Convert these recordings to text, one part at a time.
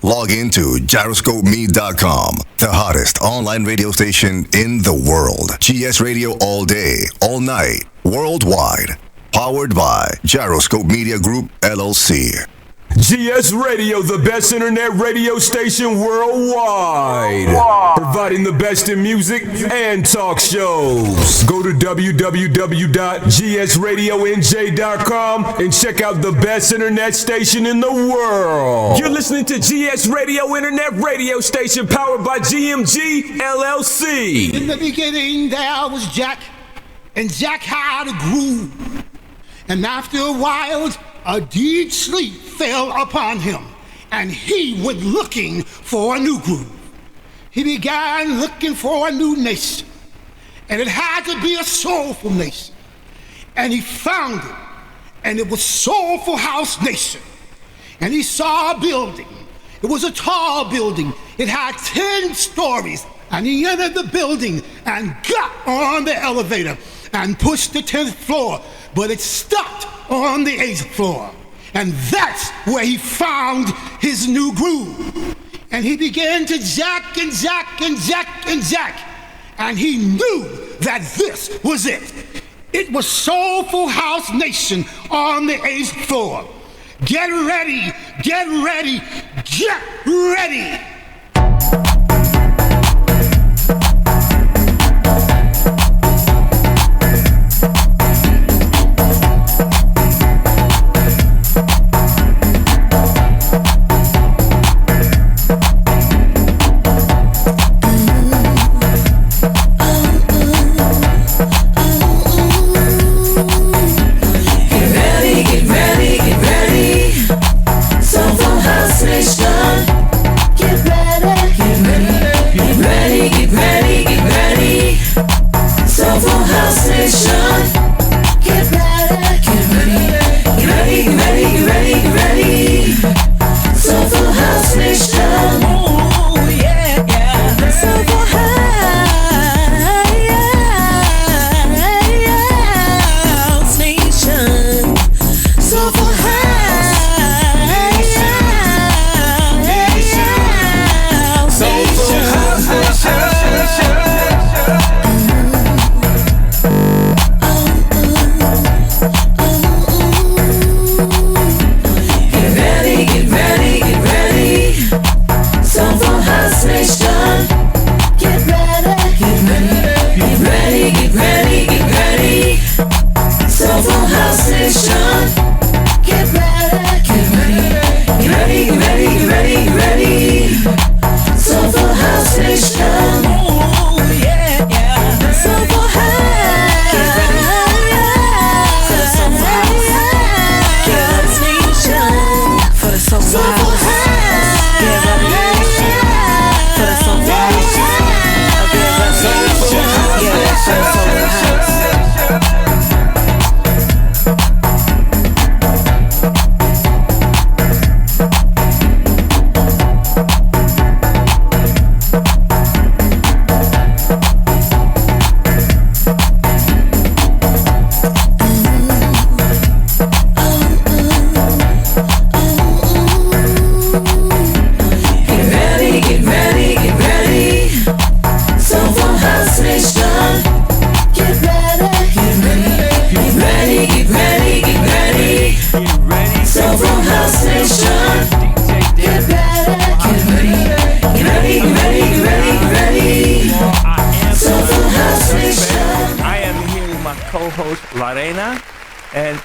Log into gyroscopeme.com, the hottest online radio station in the world. GS Radio all day, all night, worldwide. Powered by Gyroscope Media Group, LLC. GS Radio, the best internet radio station worldwide. Providing the best in music and talk shows. Go to www.gsradionj.com and check out the best internet station in the world. You're listening to GS Radio, internet radio station powered by GMG, LLC. In the beginning there was Jack, and Jack had a groove. And after a while, a deep sleep fell upon him, and he went looking for a new groove. He began looking for a new nation, and it had to be a soulful nation. And he found it, and it was Soulful House Nation. And he saw a building. It was a tall building. It had 10 stories, and he entered the building and got on the elevator and pushed the 10th floor, but it stopped on the 8th floor. And that's where he found his new groove. And he began to jack and jack and jack and jack. And he knew that this was it. It was Soulful House Nation on the 8th floor. Get ready, get ready, get ready.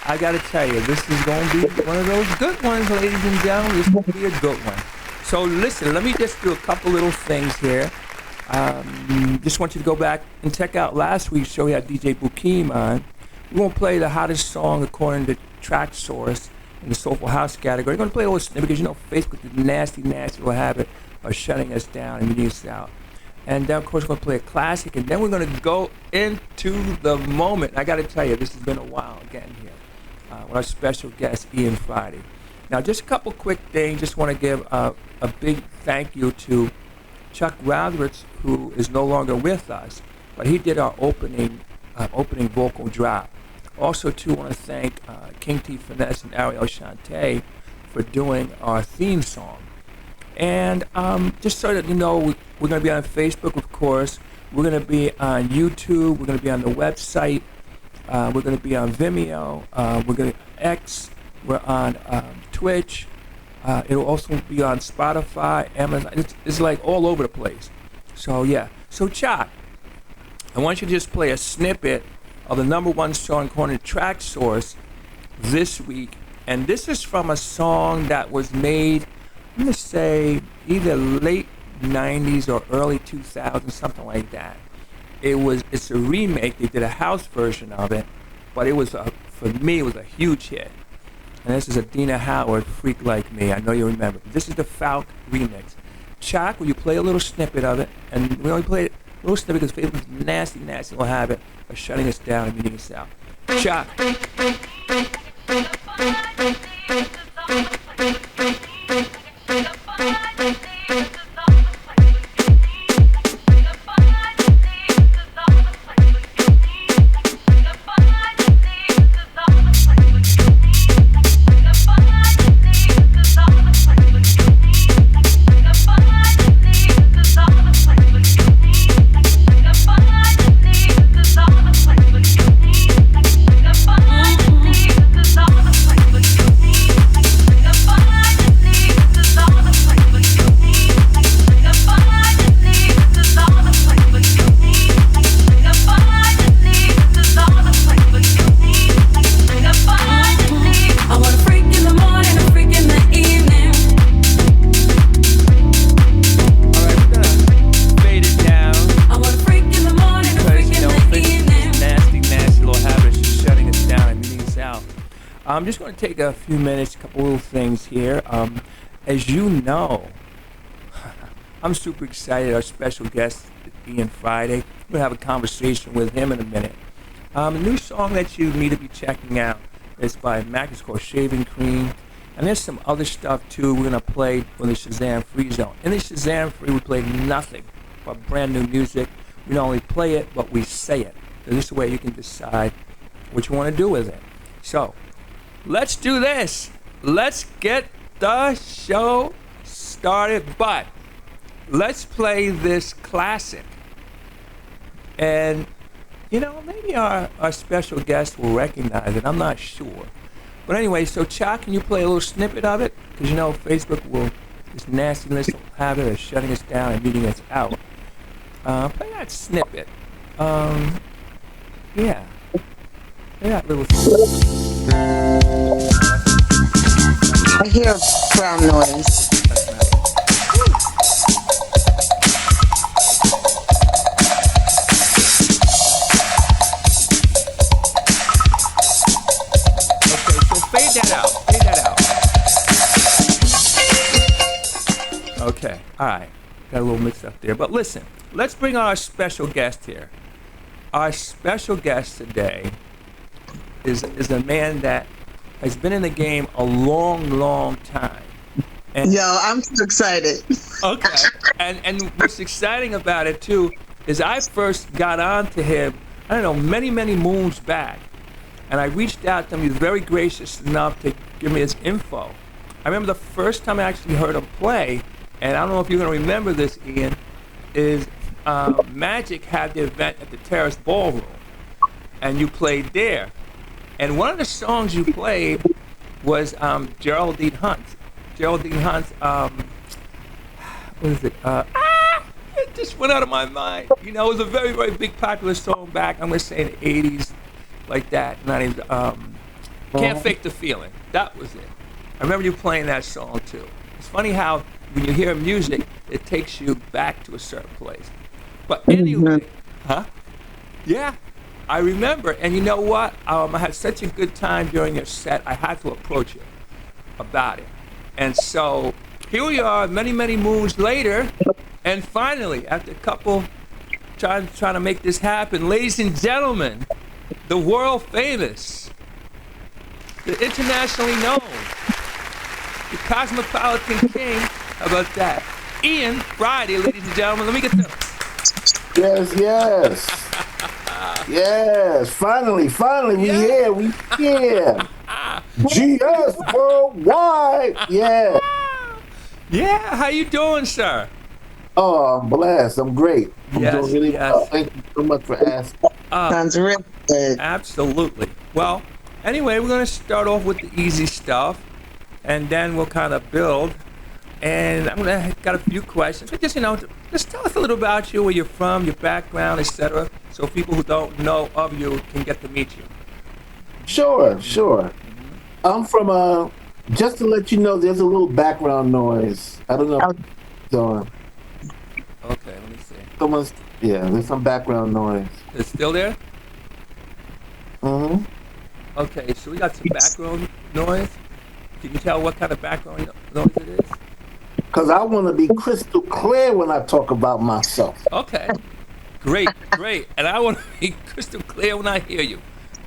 I gotta tell you, this is going to be one of those good ones, ladies and gentlemen. This will be a good one. So listen, let me just do a couple little things here. Just want you to go back and check out last week's show. We had DJ Bukim on. We're going to play the hottest song according to Track Source in the Soulful House category. We're going to play a little snippet because, you know, Facebook is nasty little habit of shutting us down and muting us out. And then, of course, we're going to play a classic, and then we're going to go into the moment. I got to tell you, this has been a while getting here with our special guest, Ian Friday. Now, just a couple quick things. Just want to give a big thank you to Chuck Rathritz, who is no longer with us, but he did our opening vocal drop. Also, too, want to thank King T Finesse and Ariel Shante for doing our theme song. And just so that you know, we're going to be on Facebook, of course. We're going to be on YouTube. We're going to be on the website. We're going to be on Vimeo. We're going to X. We're on Twitch. It'll also be on Spotify, Amazon. It's like all over the place. So yeah. So Chuck, I want you to just play a snippet of the #1 song according to Track Source this week. And this is from a song that was made, I'm going to say, either late 90s or early 2000s, something like that. It's a remake. They did a house version of it, but it was for me it was a huge hit. And this is a Dina Howard, Freak Like Me. I know you remember. This is the Falk remix. Chuck, will you play a little snippet of it? And we only play a little snippet because Facebook's nasty little habit of shutting us down and muting us out. Chuck. I'm just going to take a few minutes, a couple little things here. As you know, I'm super excited. Our special guest, Ian Friday. We're going to have a conversation with him in a minute. A new song that you need to be checking out is by Mac. It's called Shaving Cream. And there's some other stuff, too, we're going to play from the Shazam Free Zone. In the Shazam Free, we play nothing but brand new music. We not only play it, but we say it. So this is the way you can decide what you want to do with it. So, let's do this. Let's get the show started. But let's play this classic. And, you know, maybe our special guest will recognize it. I'm not sure. But anyway, so Chuck, can you play a little snippet of it? Because, you know, Facebook will, this nastiness will have it of shutting us down and muting us out. Play that snippet. Yeah. Play that little snippet. I hear brown noise. Okay, so fade that out. Fade that out. Okay, all right. Got a little mix up there. But listen, let's bring our special guest here. Our special guest today is a man that has been in the game a long time. And Yo, I'm so excited. okay. And what's exciting about it too is I first got on to him, I don't know, many moons back. And I reached out to him. He was very gracious enough to give me his info. I remember the first time I actually heard him play, and I don't know if you're going to remember this, Ian, is Magic had the event at the Terrace Ballroom, and you played there. And one of the songs you played was Geraldine Hunt. Geraldine Hunt's, what is it? It just went out of my mind. You know, it was a very big popular song back, I'm going to say in the 80s, like that. Not even, Can't Fake the Feeling. That was it. I remember you playing that song too. It's funny how when you hear music, it takes you back to a certain place. But anyway, yeah, I remember. And you know what? I had such a good time during your set, I had to approach you about it. And so here we are, many moons later, and finally, after a couple trying to make this happen, ladies and gentlemen, the world famous, the internationally known, the Cosmopolitan King, how about that? Ian Friday, ladies and gentlemen. Let me get the... Yes. Yes, finally, we here. GS worldwide, yeah. Yeah, how you doing, sir? Oh, I'm blessed. I'm great. I'm Yes, doing really yes. well. Thank you so much for asking. Sounds real good. Absolutely. Well, anyway, we're going to start off with the easy stuff, and then we'll kind of build. And I'm gonna got a few questions. But just just tell us a little about you, where you're from, your background, etc. So people who don't know of you can get to meet you. Sure. I'm from just to let you know, there's a little background noise. I don't know if it's on. Okay, let me see. There's some background noise. It's still there? Mm-hmm. Okay, so we got some background noise. Can you tell what kind of background noise it is? Because I want to be crystal clear when I talk about myself. Okay. Great. And I want to be crystal clear when I hear you.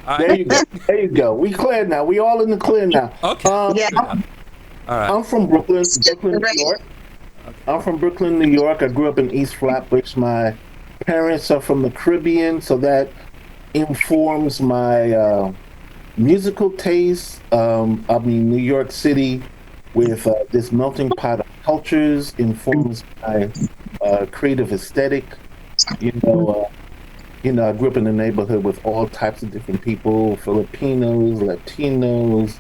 All There right. you go. We clear now. We all in the clear now. Okay. Yeah. All right. I'm from Brooklyn, New York. I'm from Brooklyn, New York. I grew up in East Flatbush. My parents are from the Caribbean, so that informs my musical taste. New York City with this melting pot of cultures informs my creative aesthetic. I grew up in a neighborhood with all types of different people: Filipinos, Latinos,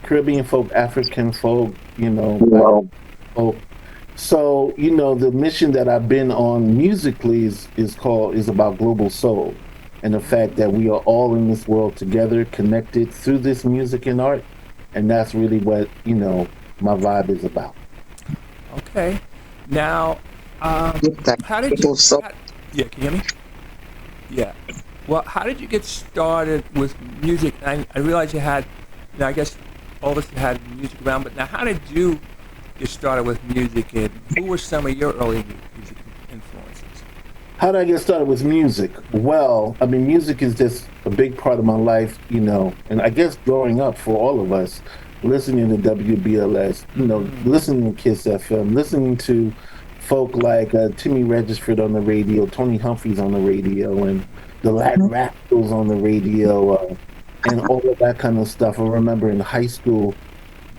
Caribbean folk, African folk. Black folk. So, the mission that I've been on musically is about global soul, and the fact that we are all in this world together, connected through this music and art, and that's really what my vibe is about. Okay. Now, how did you? Yeah, can you hear me? Yeah. Well, how did you get started with music? I realize you had, I guess all of us had music around, but now how did you get started with music, and who were some of your early music influences? How did I get started with music? Well, music is just a big part of my life, and I guess growing up for all of us, listening to WBLS, listening to Kiss FM, listening to folk like Timmy Regisford on the radio, Tony Humphries on the radio, and the Latin Rascals on the radio, and all of that kind of stuff. I remember in high school,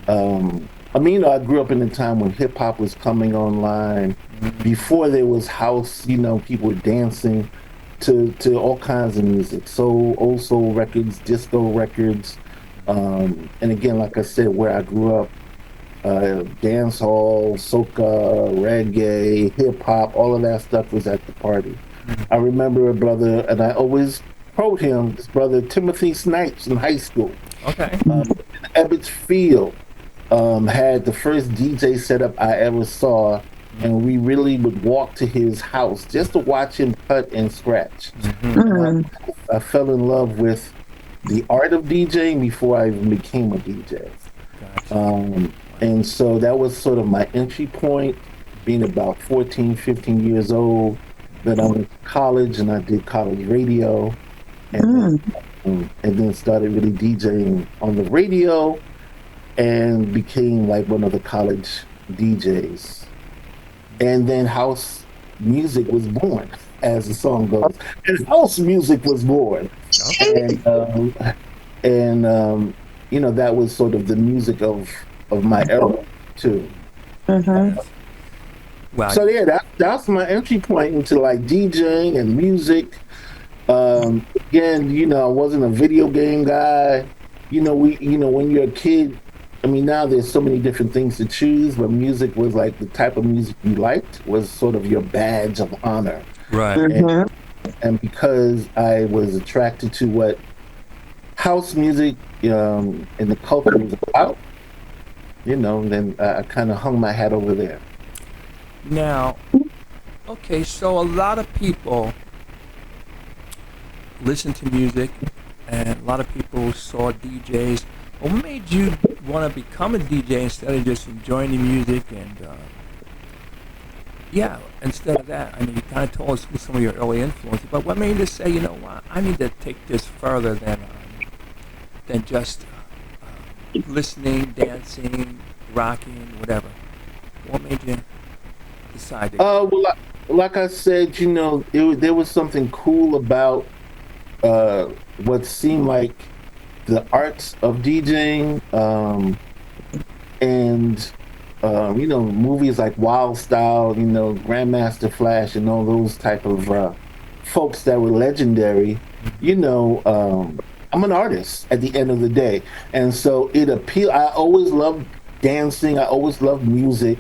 I grew up in a time when hip hop was coming online. Before there was house, people were dancing to all kinds of music, old soul records, disco records, and again, like I said, where I grew up, dance hall, soca, reggae, hip hop, all of that stuff was at the party. I remember a brother, and I always quote him, this brother Timothy Snipes in high school. Okay. In Ebbets Field, had the first DJ setup I ever saw, and we really would walk to his house just to watch him cut and scratch. And I fell in love with the art of DJing before I even became a DJ. Gotcha. And so that was sort of my entry point, being about 14, 15 years old. Then I went to college and I did college radio, and then started really DJing on the radio and became like one of the college DJs. And then house music was born, as the song goes. And house music was born. And that was sort of the music of my era too. Wow. So yeah, that's my entry point into like DJing and music. Again, I wasn't a video game guy. When you're a kid, now there's so many different things to choose, but music was like the type of music you liked was sort of your badge of honor. Right. And because I was attracted to what house music and the culture was about, then I kind of hung my hat over there. Now, okay, so a lot of people listen to music, and a lot of people saw DJs. What made you want to become a DJ instead of just enjoying the music? And instead of that, you kind of told us who some of your early influences, but what made you say, you know what, I need to take this further than just listening, dancing, rocking, whatever? What made you decide? Like I said, there was something cool about what seemed like the arts of DJing, and movies like Wild Style, Grandmaster Flash, and all those type of folks that were legendary. I'm an artist at the end of the day, and so it appeal. I always loved dancing. I always loved music,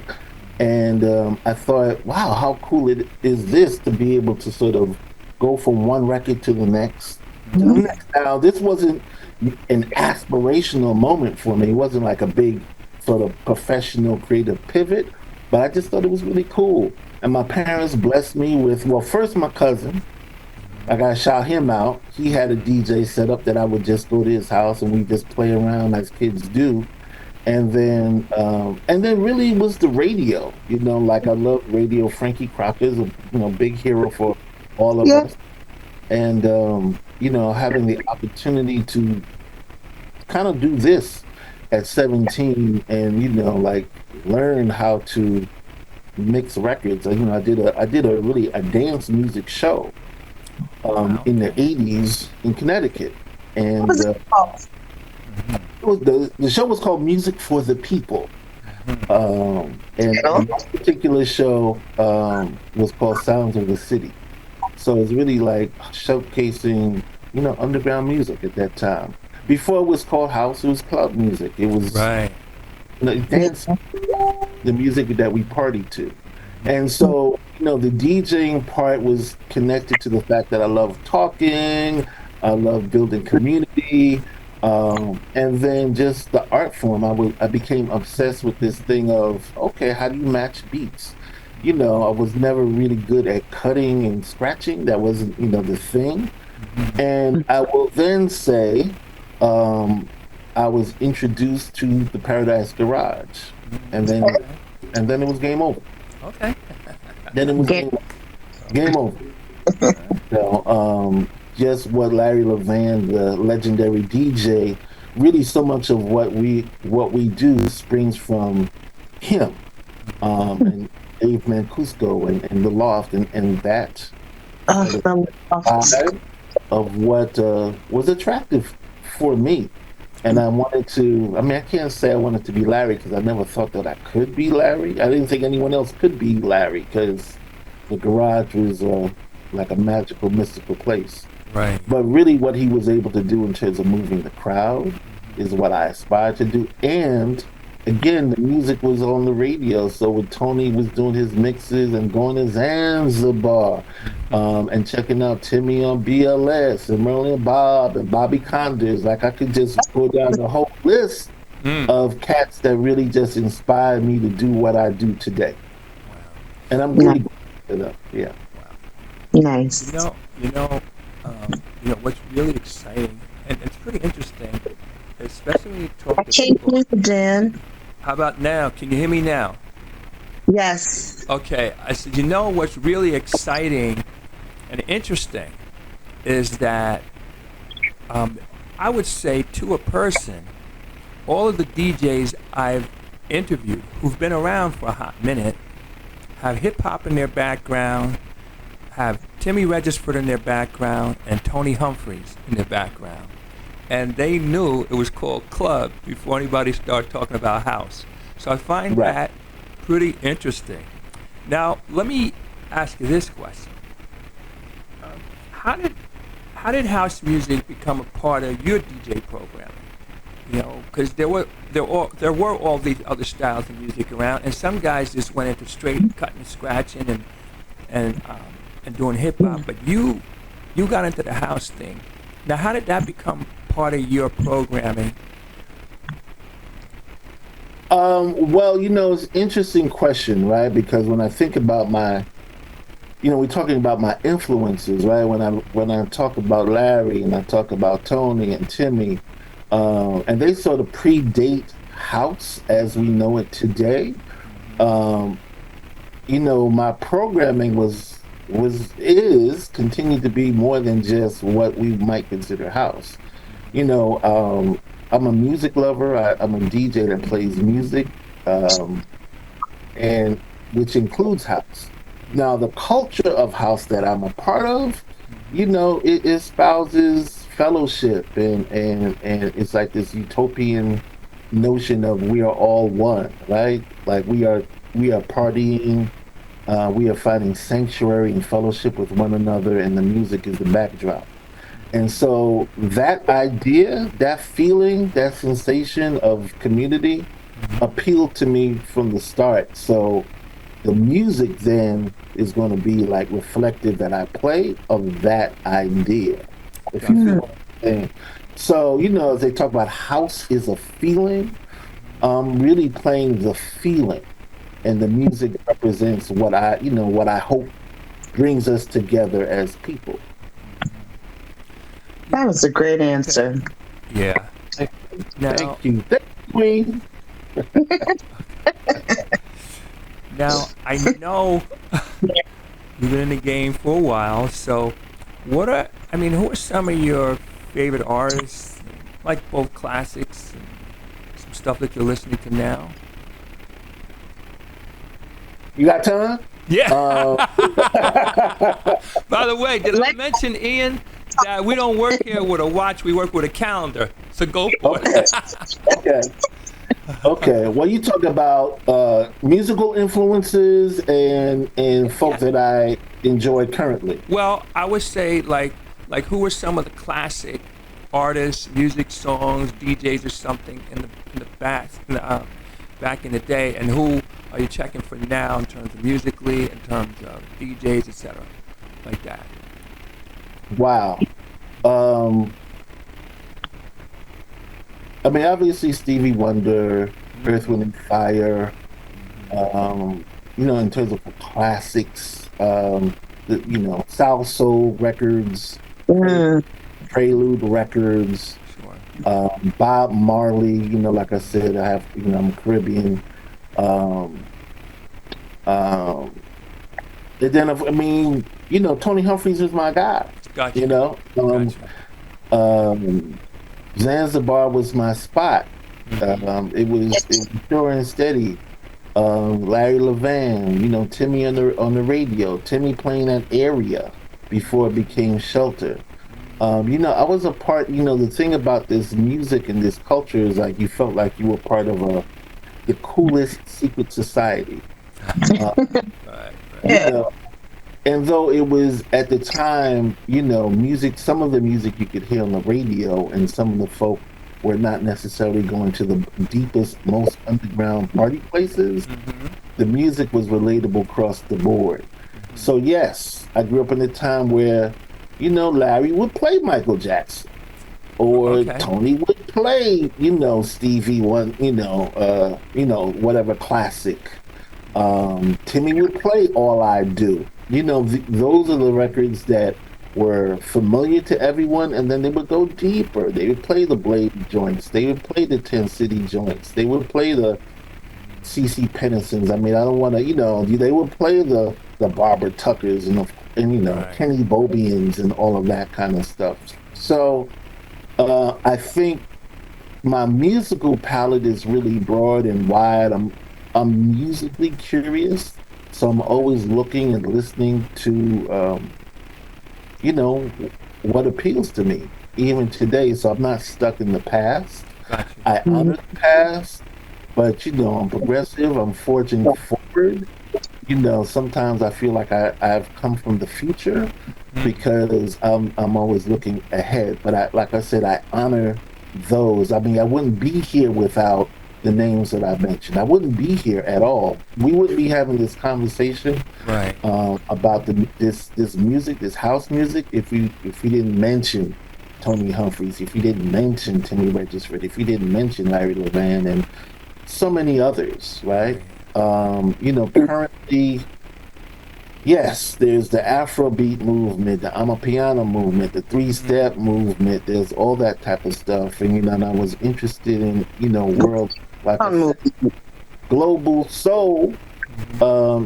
and I thought, wow, how cool it is this to be able to sort of go from one record to the next. Now, this wasn't an aspirational moment for me. It wasn't like a big sort of professional creative pivot, but I just thought it was really cool. And my parents blessed me with, well, first my cousin. I gotta shout him out. He had a DJ set up that I would just go to his house and we just play around as kids do. And then really was the radio. Like I love radio. Frankie Crocker's a big hero for all of us. And having the opportunity to kind of do this at 17 and like learn how to mix records. I did a dance music show in the 80s in Connecticut, and What was it called? the show was called Music for the People. And this particular show was called Sounds of the City. So it's really like showcasing, underground music at that time. Before it was called house, it was club music. It was dance, the music that we partied to. And so, the DJing part was connected to the fact that I love talking, I love building community, and then just the art form. I became obsessed with this thing of, okay, how do you match beats? I was never really good at cutting and scratching. That wasn't, the thing. And I will then say, I was introduced to the Paradise Garage, and then it was game over. Okay. Then it was game over. So, just what Larry Levan, the legendary DJ, really so much of what we do springs from him, and Dave Mancuso and the Loft and that of what was attractive for me. And I wanted to, I can't say I wanted to be Larry because I never thought that I could be Larry. I didn't think anyone else could be Larry because the garage was like a magical, mystical place. Right. But really what he was able to do in terms of moving the crowd is what I aspired to do. And again, the music was on the radio. So when Tony was doing his mixes and going to Zanzibar, and checking out Timmy on BLS and Merlin Bob and Bobby Condors, like I could just go down the whole list of cats that really just inspired me to do what I do today. Wow. And I'm really yeah. Wow. Nice. What's really exciting, and it's pretty interesting, especially when you talk I to can't people. hear you, Dan. How about now? Can you hear me now? Yes. Okay, I said, what's really exciting and interesting is that I would say to a person, all of the DJs I've interviewed who've been around for a hot minute have hip-hop in their background, have Timmy Regisford in their background, and Tony Humphries in their background. And they knew it was called club before anybody started talking about house. So I find that pretty interesting. Now, let me ask you this question. How did house music become a part of your DJ programming? Because there were all these other styles of music around, and some guys just went into straight cutting and scratching and doing hip hop. But you got into the house thing. Now, how did that become part of your programming? Well, it's an interesting question, right? Because when I think about we're talking about my influences, right? When I talk about Larry and I talk about Tony and Timmy, and they sort of predate house as we know it today. My programming continued to be more than just what we might consider house. I'm a music lover. I'm a DJ that plays music, and which includes house. Now, the culture of house that I'm a part of, it espouses fellowship and it's like this utopian notion of we are all one, right? Like we are partying, we are finding sanctuary and fellowship with one another, and the music is the backdrop. And so that idea, that feeling, that sensation of community appealed to me from the start. So the music then is going to be like reflective that I play of that idea. If you feel what I'm saying. So, as they talk about house is a feeling, I'm really playing the feeling, and the music represents what I hope brings us together as people. That was a great answer. Yeah. Now, Thank you. Thank you, Queen. now I know you've been in the game for a while. So, who are some of your favorite artists, like both classics and some stuff that you're listening to now? You got time? Yeah. By the way, did I mention, Ian, that we don't work here with a watch, we work with a calendar. So go for it. Okay. Well, you talk about musical influences and folks that I enjoy currently. Well, I would say like who are some of the classic artists, music, songs, DJs, or something in the past, back in the day, and who are you checking for now in terms of musically, in terms of DJs, etc., like that? Wow. I mean, obviously Stevie Wonder, Earth, Wind and Fire. In terms of classics, South Soul records, Prelude records, Sure. Bob Marley. Like I said, I'm Caribbean. And then Tony Humphries is my guy. Gotcha. Gotcha. Zanzibar was my spot. It was sure and steady. Larry Levan, Timmy on the radio, Timmy playing that area before it became Shelter. I was a part. The thing about this music and this culture is like you felt like you were part of the coolest secret society. Right. And though it was at the time, music, some of the music you could hear on the radio, and some of the folk were not necessarily going to the deepest, most underground party places. The music was relatable across the board. So yes, I grew up in a time where, Larry would play Michael Jackson, or Tony would play, Stevie whatever classic. Timmy would play All I Do. Those are the records that were familiar to everyone, and then they would go deeper. They would play the Blade joints. They would play the 10 City joints. They would play the C.C. Pennisons. I mean, I don't want to, they would play the Barbara Tuckers and Kenny Bobians and all of that kind of stuff. So I think my musical palette is really broad and wide. I'm musically curious, so I'm always looking and listening to, what appeals to me, even today. So I'm not stuck in the past. Gotcha. I honor the past, but I'm progressive. I'm forging forward. Sometimes I feel like I've come from the future because I'm always looking ahead. But like I said, I honor those. I mean, I wouldn't be here without the names that I mentioned. I wouldn't be here at all. We wouldn't be having this conversation about this music, this house music, if we didn't mention Tony Humphries, if we didn't mention Timmy Regisford, if we didn't mention Larry Levan, and so many others, right? Currently, yes, there's the Afrobeat movement, the Amapiano movement, the three-step movement. There's all that type of stuff, and and I was interested in world, like I said, global soul.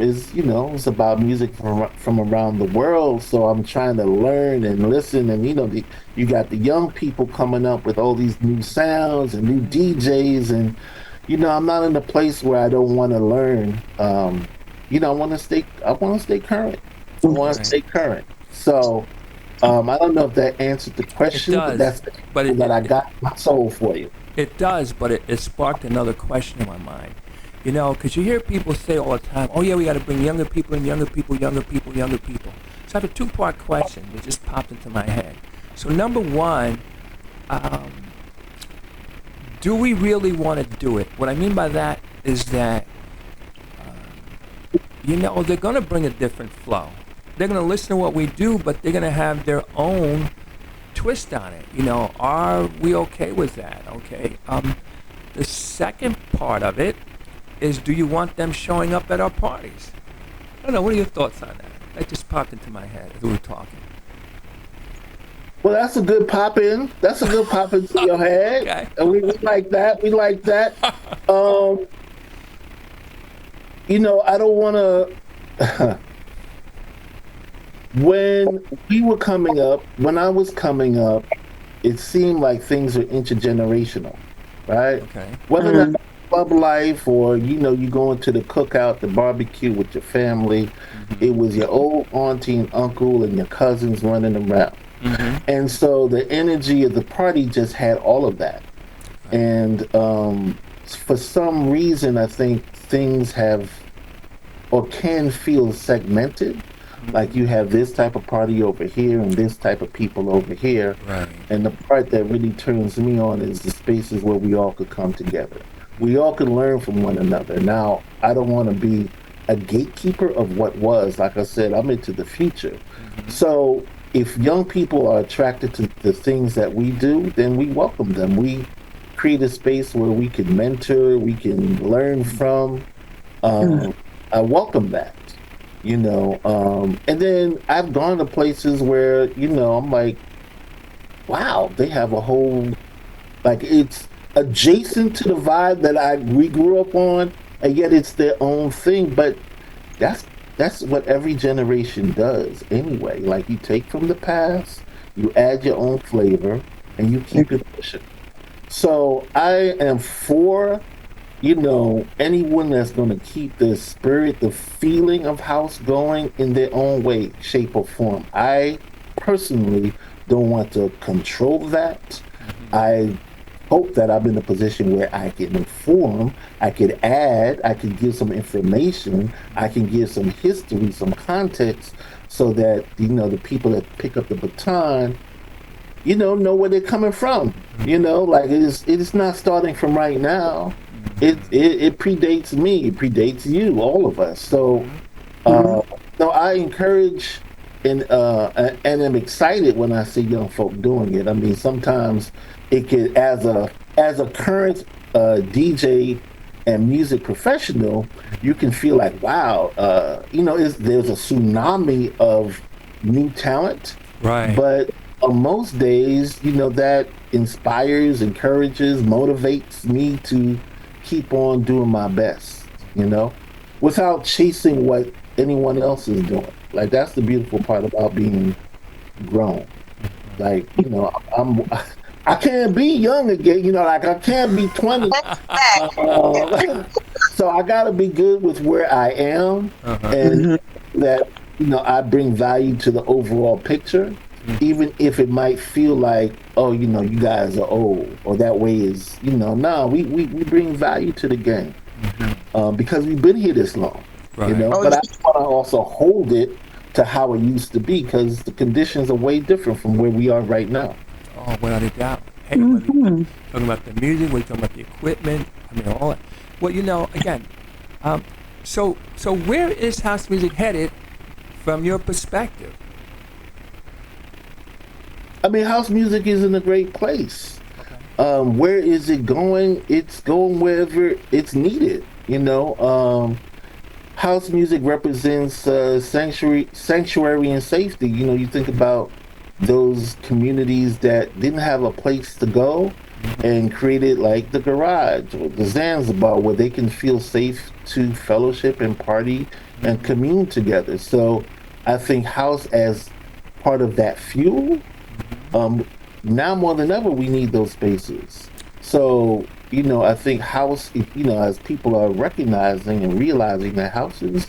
Is it's about music from around the world. So I'm trying to learn and listen, and you got the young people coming up with all these new sounds and new DJs, and I'm not in a place where I don't want to learn. I want to stay current. I want to stay current. So I don't know if that answered the question, but that's that I got my soul for you. It does, but it sparked another question in my mind. You know, because you hear people say all the time, oh, yeah, we got to bring younger people in, younger people, younger people, younger people. So I have a two-part question that just popped into my head. So number one, do we really want to do it? What I mean by that is that, you know, they're going to bring a different flow. They're going to listen to what we do, but they're going to have their own twist on it. You know, are we okay with that? Okay. The second part of it is, do you want them showing up at our parties? I don't know. What are your thoughts on that? That just popped into my head as we were talking. Well, that's a good pop in. That's a good pop into your head. Okay. And we like that. We like that. You know, I don't want to. When we were coming up, when I was coming up, it seemed like things were intergenerational, right? Okay. Whether that's club life or, you know, you going to the cookout, the barbecue with your family, it was your old auntie and uncle and your cousins running around. And so the energy of the party just had all of that. And for some reason, I think things have or can feel segmented. Like you have this type of party over here and this type of people over here. Right. And the part that really turns me on is the spaces where we all could come together. We all could learn from one another. Now, I don't want to be a gatekeeper of what was. Like I said, I'm into the future. So if young people are attracted to the things that we do, then we welcome them. We create a space where we can mentor, we can learn from. I welcome that. You know, and then I've gone to places where, you know, I'm like, wow, they have a whole, like it's adjacent to the vibe that we grew up on, and yet it's their own thing. But that's what every generation does anyway. Like you take from the past, you add your own flavor, and you keep it pushing. So I am for, you know, anyone that's going to keep the spirit, the feeling of house going in their own way, shape, or form. I personally don't want to control that. I hope that I'm in a position where I can inform, I could add, I can give some information, I can give some history, some context, so that, you know, the people that pick up the baton, you know where they're coming from. You know, like it is not starting from right now. It predates me, it predates you, all of us. So, no, I encourage and am excited when I see young folk doing it. I mean, sometimes it could, as a current DJ and music professional, you can feel like, wow, you know, there's a tsunami of new talent. Right. But on most days, you know, that inspires, encourages, motivates me to keep on doing my best, you know, without chasing what anyone else is doing. Like, that's the beautiful part about being grown. Like, you know, I can't be young again, you know, like I can't be 20. So I gotta be good with where I am, and that, you know, I bring value to the overall picture, even if it might feel like, oh, you know, you guys are old, or that way is, you know, no, we bring value to the game, because we've been here this long, you know, but I want to also hold it to how it used to be, because the conditions are way different from where we are right now. Oh, without a doubt. Hey, talking about the music, we're talking about the equipment, I mean, all that. Well, you know, again, so where is house music headed from your perspective? I mean, house music is in a great place. Where is it going? It's going wherever it's needed. You know, house music represents sanctuary and safety. You know, you think about those communities that didn't have a place to go and created like the garage or the Zanzibar, where they can feel safe to fellowship and party and commune together. So I think house as part of that fuel. Now more than ever, we need those spaces. So, you know, I think house, you know, as people are recognizing and realizing that house is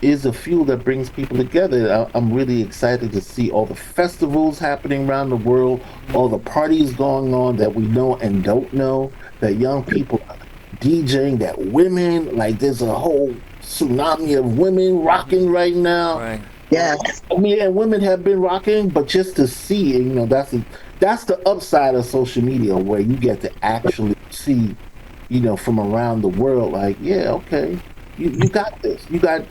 is a fuel that brings people together. I'm really excited to see all the festivals happening around the world, all the parties going on that we know and don't know, that young people are DJing, that women, like there's a whole tsunami of women rocking right now. Right. Yes. I mean, and women have been rocking, but just to see, that's the upside of social media, where you get to actually see, from around the world. Like, yeah, okay, you got this, you got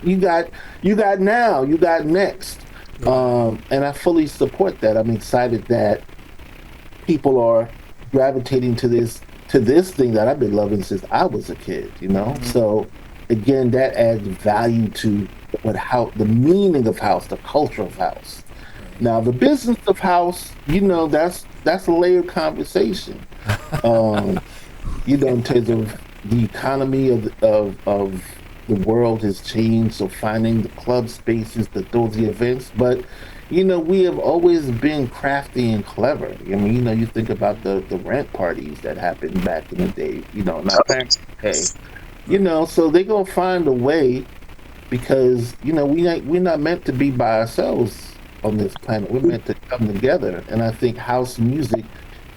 now, you got next, and I fully support that. I'm excited that people are gravitating to this thing that I've been loving since I was a kid. So again, that adds value to the meaning of house, the culture of house. Now, the business of house, that's a layered conversation. In terms of the economy of the world has changed, so finding the club spaces to throw the events. But, we have always been crafty and clever. I mean, you think about the rent parties that happened back in the day, not back in the day. So they're going to find a way, because, we're not meant to be by ourselves on this planet. We're meant to come together. And I think house music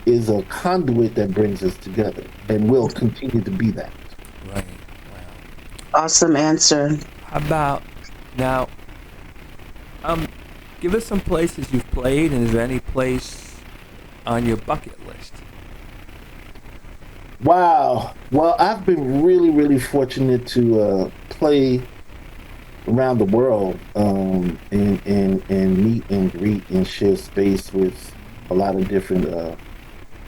is a conduit that brings us together, and will continue to be that. Right. Wow. Awesome answer. How about now? Give us some places you've played, and is there any place on your bucket list? Wow. Well, I've been really, really fortunate to play around the world, and meet and greet and share space with a lot of different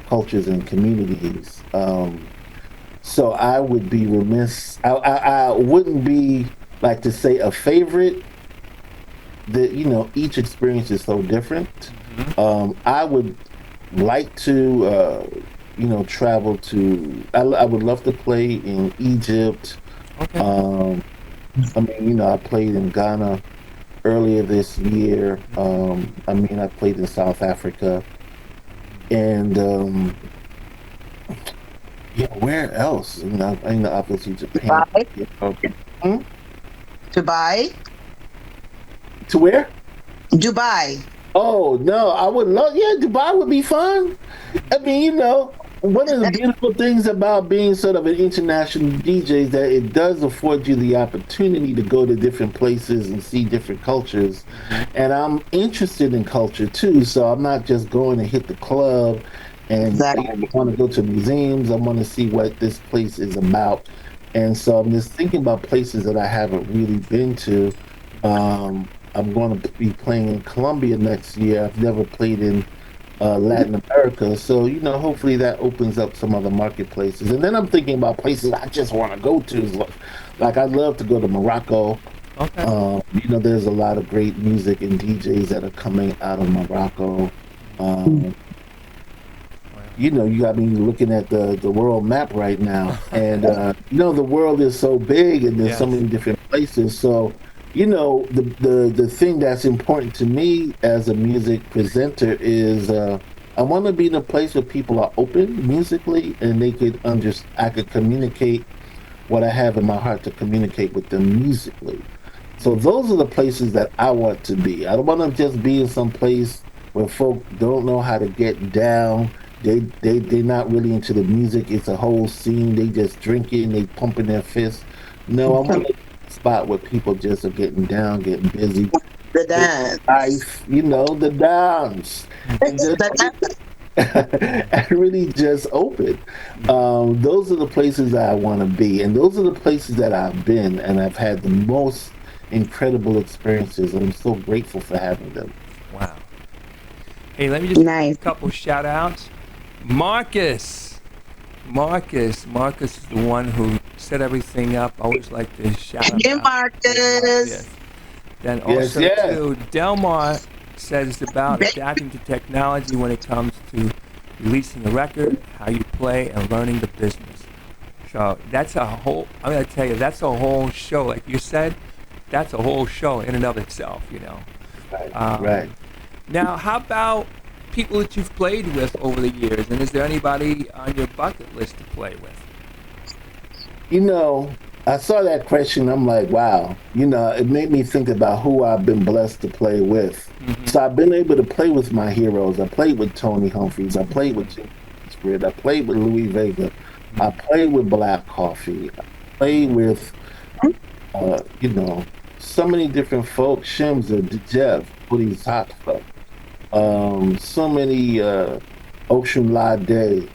cultures and communities. So I would be remiss. I wouldn't be like to say a favorite. That each experience is so different. I would like to travel to. I would love to play in Egypt. Okay. I played in Ghana earlier this year. I played in South Africa. And where else? Obviously Japan. Dubai. Dubai. To where? Dubai. Oh no, I would love. Yeah, Dubai would be fun. I mean, one of the beautiful things about being sort of an international DJ is that it does afford you the opportunity to go to different places and see different cultures. And I'm interested in culture too, so I'm not just going to hit the club and I want to go to museums. I want to see what this place is about. And so I'm just thinking about places that I haven't really been to. I'm going to be playing in Colombia next year. I've never played in Latin America, so hopefully that opens up some other marketplaces. And then I'm thinking about places I just want to go to. Like I'd love to go to Morocco. Okay. There's a lot of great music and DJs that are coming out of Morocco. You got me looking at the world map right now, and the world is so big, and there's so many different places. So the thing that's important to me as a music presenter is I want to be in a place where people are open musically, and I could communicate what I have in my heart to communicate with them musically. So those are the places that I want to be. I don't want to just be in some place where folk don't know how to get down. They're not really into the music. It's a whole scene. They just drinking, they pumping their fists. No, I want to spot where people just are getting down, getting busy. The dance. Life, the dance. And really just open. Those are the places that I want to be. And those are the places that I've been, and I've had the most incredible experiences. And I'm so grateful for having them. Wow. Hey, let me just give a couple shout outs. Marcus is the one who set everything up. I always like to shout out. Hey, Marcus. Yes. Then also, too, Delmar says about adapting to technology when it comes to releasing a record, how you play, and learning the business. So that's I'm going to tell you, that's a whole show. Like you said, that's a whole show in and of itself, Right. Now, how about people that you've played with over the years, and is there anybody on your bucket list to play with? I saw that question. I'm like, wow. It made me think about who I've been blessed to play with. So I've been able to play with my heroes. I played with Tony Humphries. I played with Jim Spirit. I played with Louis Vega. I played with Black Coffee. I played with, so many different folks. Shimza, Jeff, Booty's Hot Stuff. So many Ocean Lade.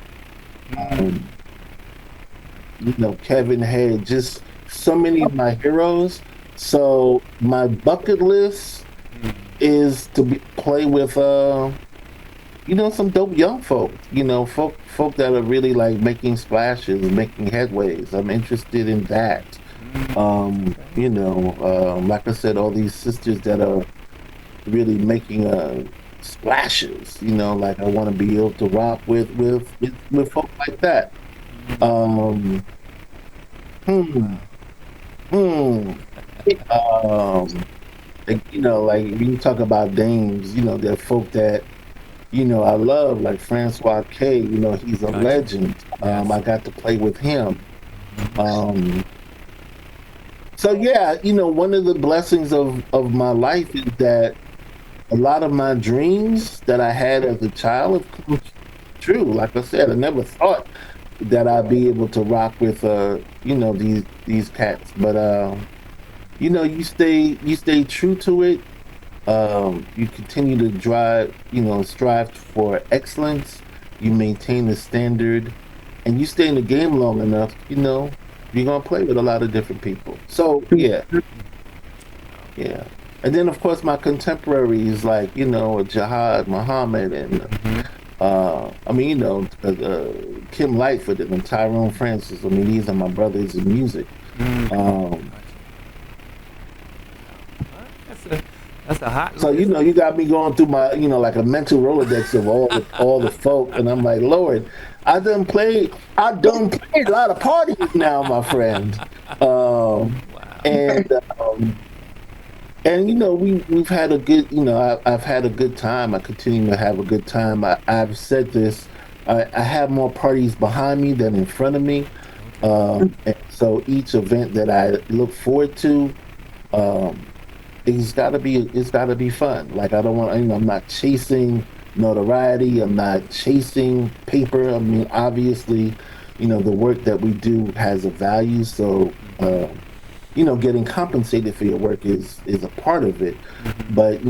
Kevin Head, just so many of my heroes. So my bucket list is to play with, some dope young folk. Folk that are really like making splashes, making headways. I'm interested in that. Like I said, all these sisters that are really making splashes. Like I want to be able to rock with folk like that. Like when you talk about dames, there are folk that, I love, like Francois K, he's a legend. I got to play with him. So yeah, one of the blessings of my life is that a lot of my dreams that I had as a child have come true. Like I said, I never thought that I'd be able to rock with these cats, but you stay true to it. You continue to strive for excellence. You maintain the standard, and you stay in the game long enough. You're gonna play with a lot of different people. So yeah. And then of course my contemporaries like Jihad Muhammad and Kim Lightfoot and Tyrone Francis. These are my brothers in music. That's a hot. So you got me going through my like a mental Rolodex of all the folk, and I'm like, Lord, I done played a lot of parties now, my friend. And we've had a good I've had a good time. I continue to have a good time. I've said this. I have more parties behind me than in front of me. And so each event that I look forward to, it's gotta be fun. Like I don't want I'm not chasing notoriety. I'm not chasing paper. Obviously, the work that we do has a value. So getting compensated for your work is a part of it. But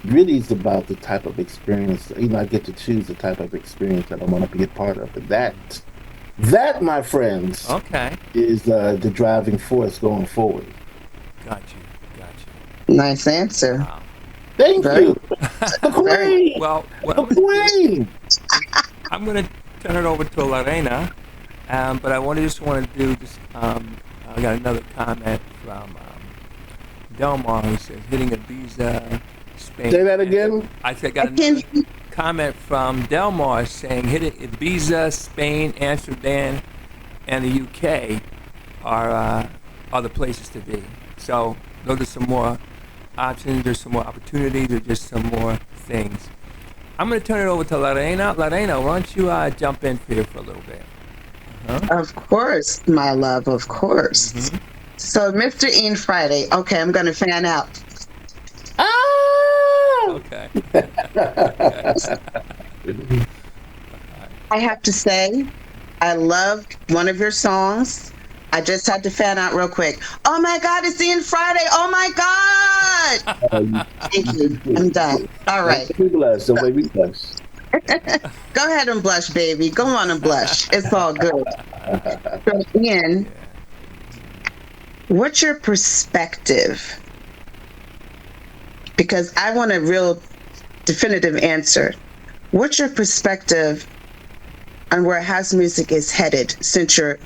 really it's about the type of experience. I get to choose the type of experience that I want to be a part of. And that, my friends, is the driving force going forward. Got you. Nice answer. Wow. Thank you. The queen. Well, the queen. I'm going to turn it over to Lorena, but I want to do this. I got another comment from Delmar who says hitting Ibiza, Spain. Say that again. I got another comment from Delmar saying hitting Ibiza, Spain, Amsterdam, and the UK are the places to be. So those are some more options. There's some more opportunities. There's just some more things. I'm going to turn it over to Lorena. Lorena, why don't you jump in here for a little bit? Of course, my love, of course. So, Mr. Ian Friday. Okay, I'm going to fan out. Okay. I have to say, I loved one of your songs. I just had to fan out real quick. Oh my God, it's Ian Friday. Oh my God. Thank you. I'm done. All right. Don't make me blush. Go ahead and blush, baby. Go on and blush. It's all good. So, Ian, what's your perspective? Because I want a real definitive answer. What's your perspective on where house music is headed since you're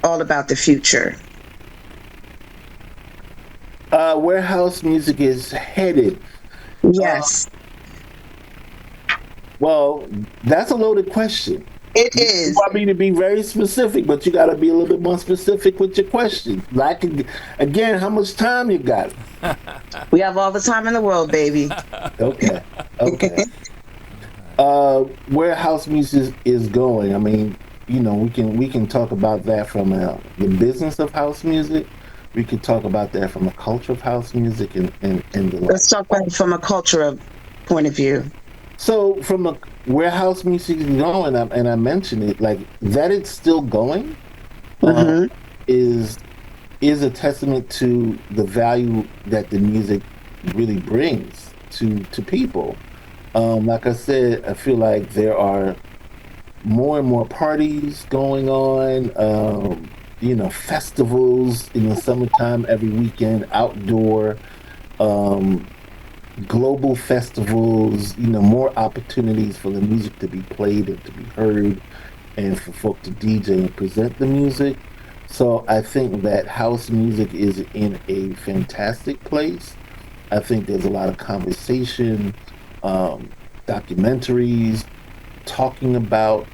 all about the future? Where house music is headed? Yes. Well, that's a loaded question. It is. You want me to be very specific, but you got to be a little bit more specific with your question. Like, again, how much time you got? We have all the time in the world, baby. Okay. Where house music is going, we can talk about that from the business of house music. We could talk about that from a culture of house music and the like. Let's talk about it from a cultural point of view. So from where house music is going, and I mentioned it, like that it's still going, uh, Hmm. is is a testament to the value that the music really brings to people. Like I said, I feel like there are more and more parties going on. Festivals in the summertime every weekend, outdoor. Um, Global festivals, more opportunities for the music to be played and to be heard and for folk to DJ and present the music. So I think that house music is in a fantastic place. I think there's a lot of conversation, um, documentaries talking about,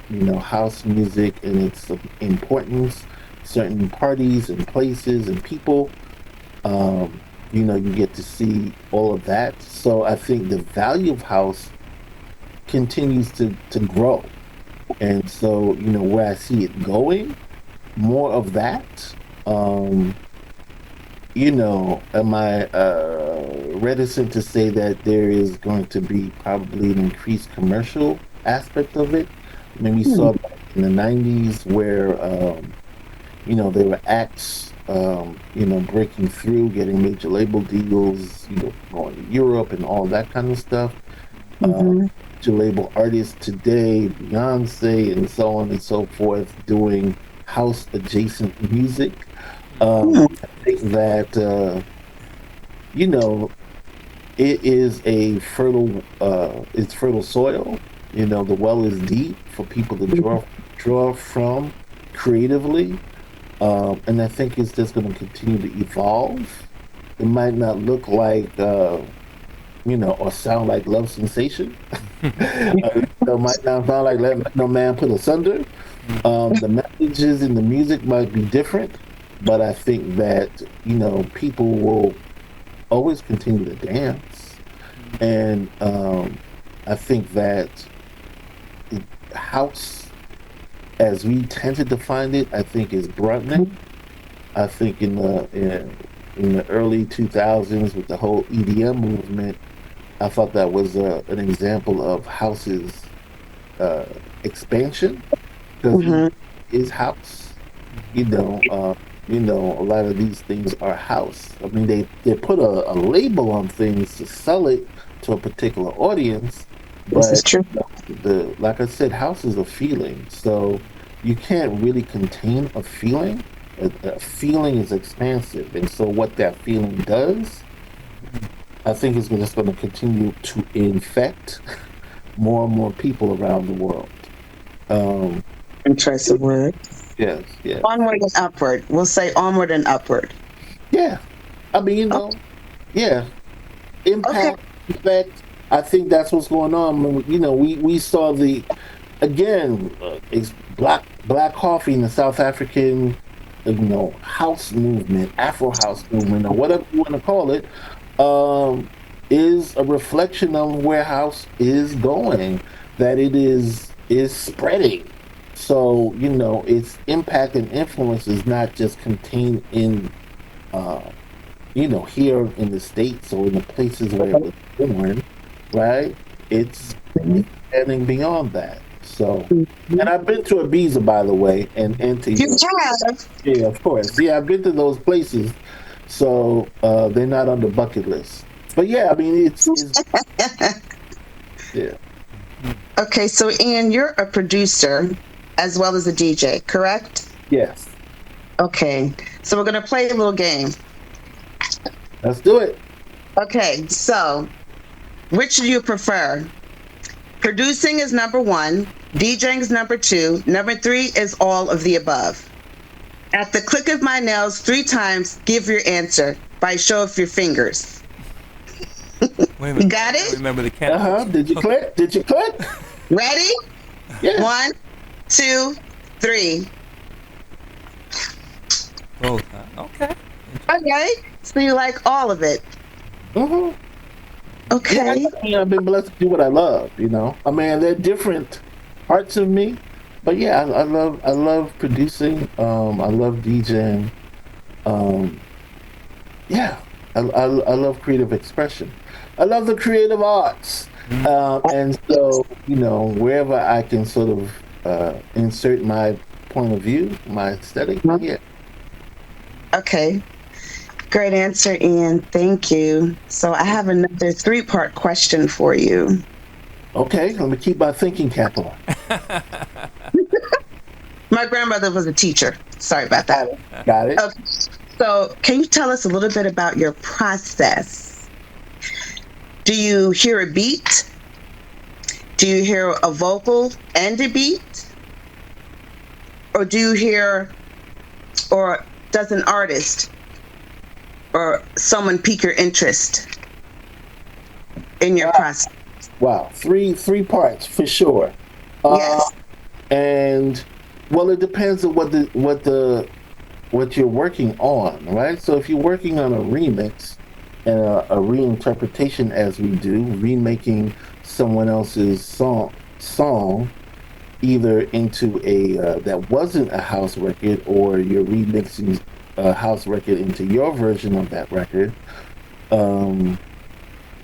house music and its importance, certain parties and places and people. You get to see all of that. So I think the value of house continues to grow. And so, where I see it going, more of that. Um, am I reticent to say that there is going to be probably an increased commercial aspect of it? I mean, we saw that in the 90s where, there were acts, breaking through, getting major label deals, going to Europe and all that kind of stuff. Hmm. Major label artists today, Beyonce and so on and so forth, doing house adjacent music. I think that, you know, it is a it's fertile soil. The well is deep for people to draw from creatively. And I think it's just going to continue to evolve. It might not look like, or sound like Love Sensation. It might not sound like Let No Man Put Asunder. The messages in the music might be different, but I think that, people will always continue to dance. And I think that house, as we tend to define it, I think is broadening. I think in the early 2000s with the whole EDM movement, I thought that was an example of house's uh, expansion because Hmm. is house. A lot of these things are house. I mean, they put a label on things to sell it to a particular audience, This is but true. the like I said, house is a feeling. So you can't really contain a feeling. A feeling is expansive, and so what that feeling does, I think, is just going to continue to infect more and more people around the world. Um, Interesting word. yes, yes, Onward and upward. We'll say onward and upward. yeah. I mean, Okay. yeah. Okay. Impact, effect. I think that's what's going on. We saw the again, it's black coffee in the South African, house movement, Afro house movement, or whatever you want to call it, um, is a reflection of where house is going. That it is spreading. So its impact and influence is not just contained in uh, here in the States or in the places where it was born, right? It's expanding beyond that. So, and Mhm. I've been to Ibiza, by the way, and to You Europe. have. Yeah, of course. Yeah, I've been to those places, so they're not on the bucket list. But yeah, I mean, it's yeah, Okay, so Ian, you're a producer as well as a DJ, correct? yes. Okay, so we're gonna play a little game. Let's do it. Okay, so which do you prefer? Producing is number one, DJing is number two, number three is all of the above. At the click of my nails 3 times, give your answer by show of your fingers. Wait a You minute. got I it? remember the Uh count. huh. Did you click? Did you click? Ready? Yeah. 1, 2, 3. Both. Okay. Okay, so you like all of it. hmm Yeah, Okay. I've been blessed to do what I love. I mean, they're different parts of me, but yeah, I love producing. I love DJing. Um, yeah, I love creative expression. I love the creative arts. And so, wherever I can sort of insert my point of view, my aesthetic, yeah. Okay. Great answer, Ian. Thank you. So I have another three-part question for you. Okay, let me keep my thinking cap on. My grandmother was a teacher. Sorry about that. Got it. Okay. So can you tell us a little bit about your process? Do you hear a beat? Do you hear a vocal and a beat? Or do you hear, or does an artist or someone pique your interest in your process? Wow, three parts for sure. Yes. And well, it depends on what you're working on, right? So if you're working on a remix and a reinterpretation, as we do, remaking someone else's song either into a that wasn't a house record, or you're remixing a house record into your version of that record.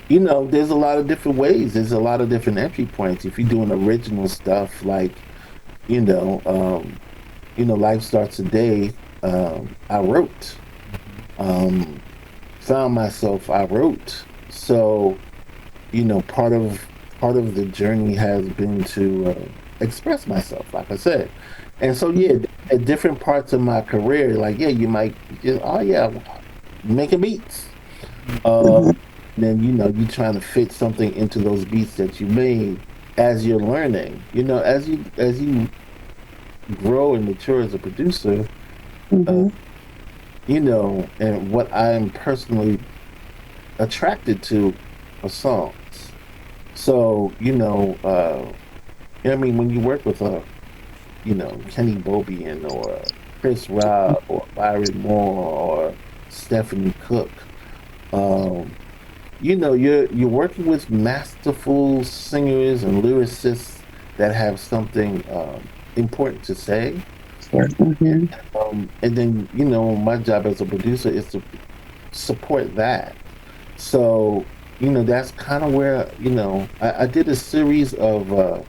There's a lot of different ways. There's a lot of different entry points. If you're doing original stuff like, Life Starts Today, I wrote. Found myself, I wrote. So, part of the journey has been to express myself, like I said. And so, yeah, at different parts of my career, like, yeah, you might, making beats. Then, you're trying to fit something into those beats that you made as you're learning. As you grow and mature as a producer, and what I'm personally attracted to are songs. So, when you work with Kenny Bobian or Chris Robb or Byron Moore or Stephanie Cook, you're working with masterful singers and lyricists that have something important to say. And then, my job as a producer is to support that. So, that's kind of where, I did a series of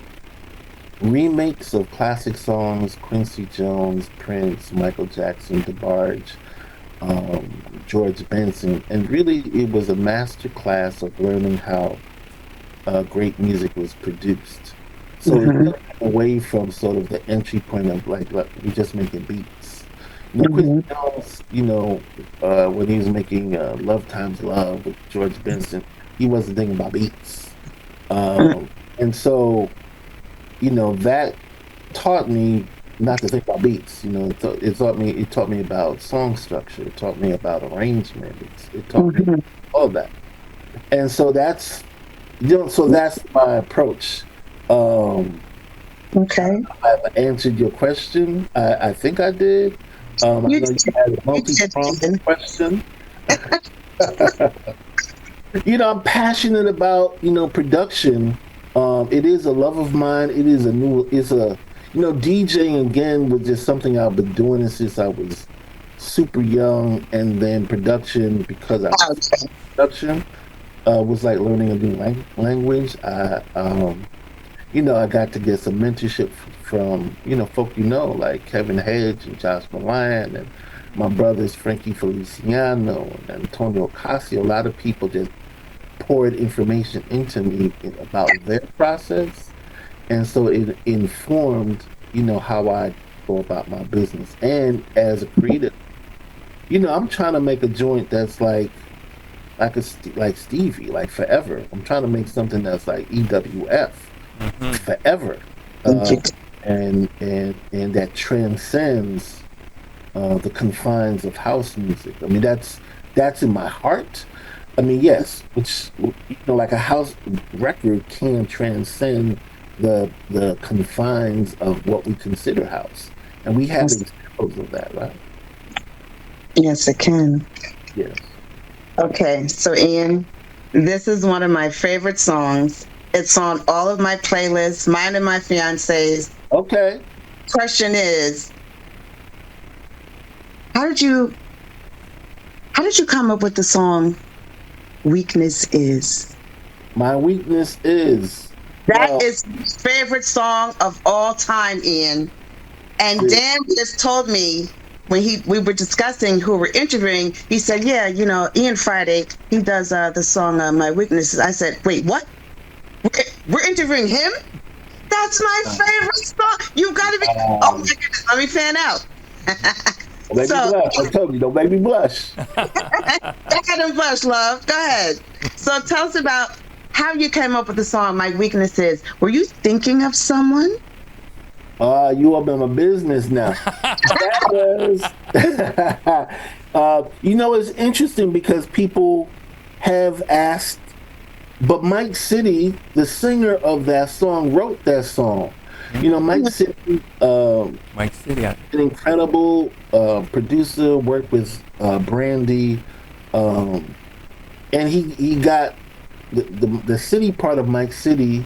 remakes of classic songs: Quincy Jones, Prince, Michael Jackson, DeBarge, George Benson. And really, it was a master class of learning how great music was produced. So it took away from sort of the entry point of like we just making beats. Quincy Jones, when he was making Love Times Love with George Benson, he wasn't thinking about beats. And so, that taught me not to think about beats. It taught me about song structure. It taught me about arrangement. It taught me all that. And so that's my approach. Okay. I've answered your question. I think I did. I know you had a multi-pronged question. I'm passionate about, production. It is a love of mine. DJing again was just something I've been doing since I was super young, and then production, because I was production, was like learning a new language. I got to get some mentorship from, folk like Kevin Hedge and Josh Milan, and my brothers Frankie Feliciano and Antonio Ocasio. A lot of people just poured information into me about their process. And so it informed, how I go about my business. And as a creative, I'm trying to make a joint that's like Stevie, like forever. I'm trying to make something that's like EWF, forever, and that transcends the confines of house music. I mean, that's in my heart. I mean, yes, which like a house record can transcend the confines of what we consider house, and we have examples of that, right? Yes, it can. Yes. Okay, so Ian, this is one of my favorite songs. It's on all of my playlists, mine and my fiance's. Okay. question is, how did you come up with the song "Weakness Is"? My weakness is That is his favorite song of all time, Ian. And Dan just told me when we were discussing who we're interviewing, he said, yeah, Ian Friday, he does the song "My Weaknesses." I said, wait, what? We're interviewing him? That's my favorite song. You've got to be. Oh my goodness, let me fan out. Don't make me blush. I told you, don't make me blush. Go ahead and blush, love. Go ahead. So tell us about how you came up with the song "My Weaknesses." Were you thinking of someone? You up in my business now. That was, it's interesting because people have asked, but Mike City, the singer of that song, wrote that song. Mike City, an incredible producer, worked with Brandy, and he got the city part of Mike City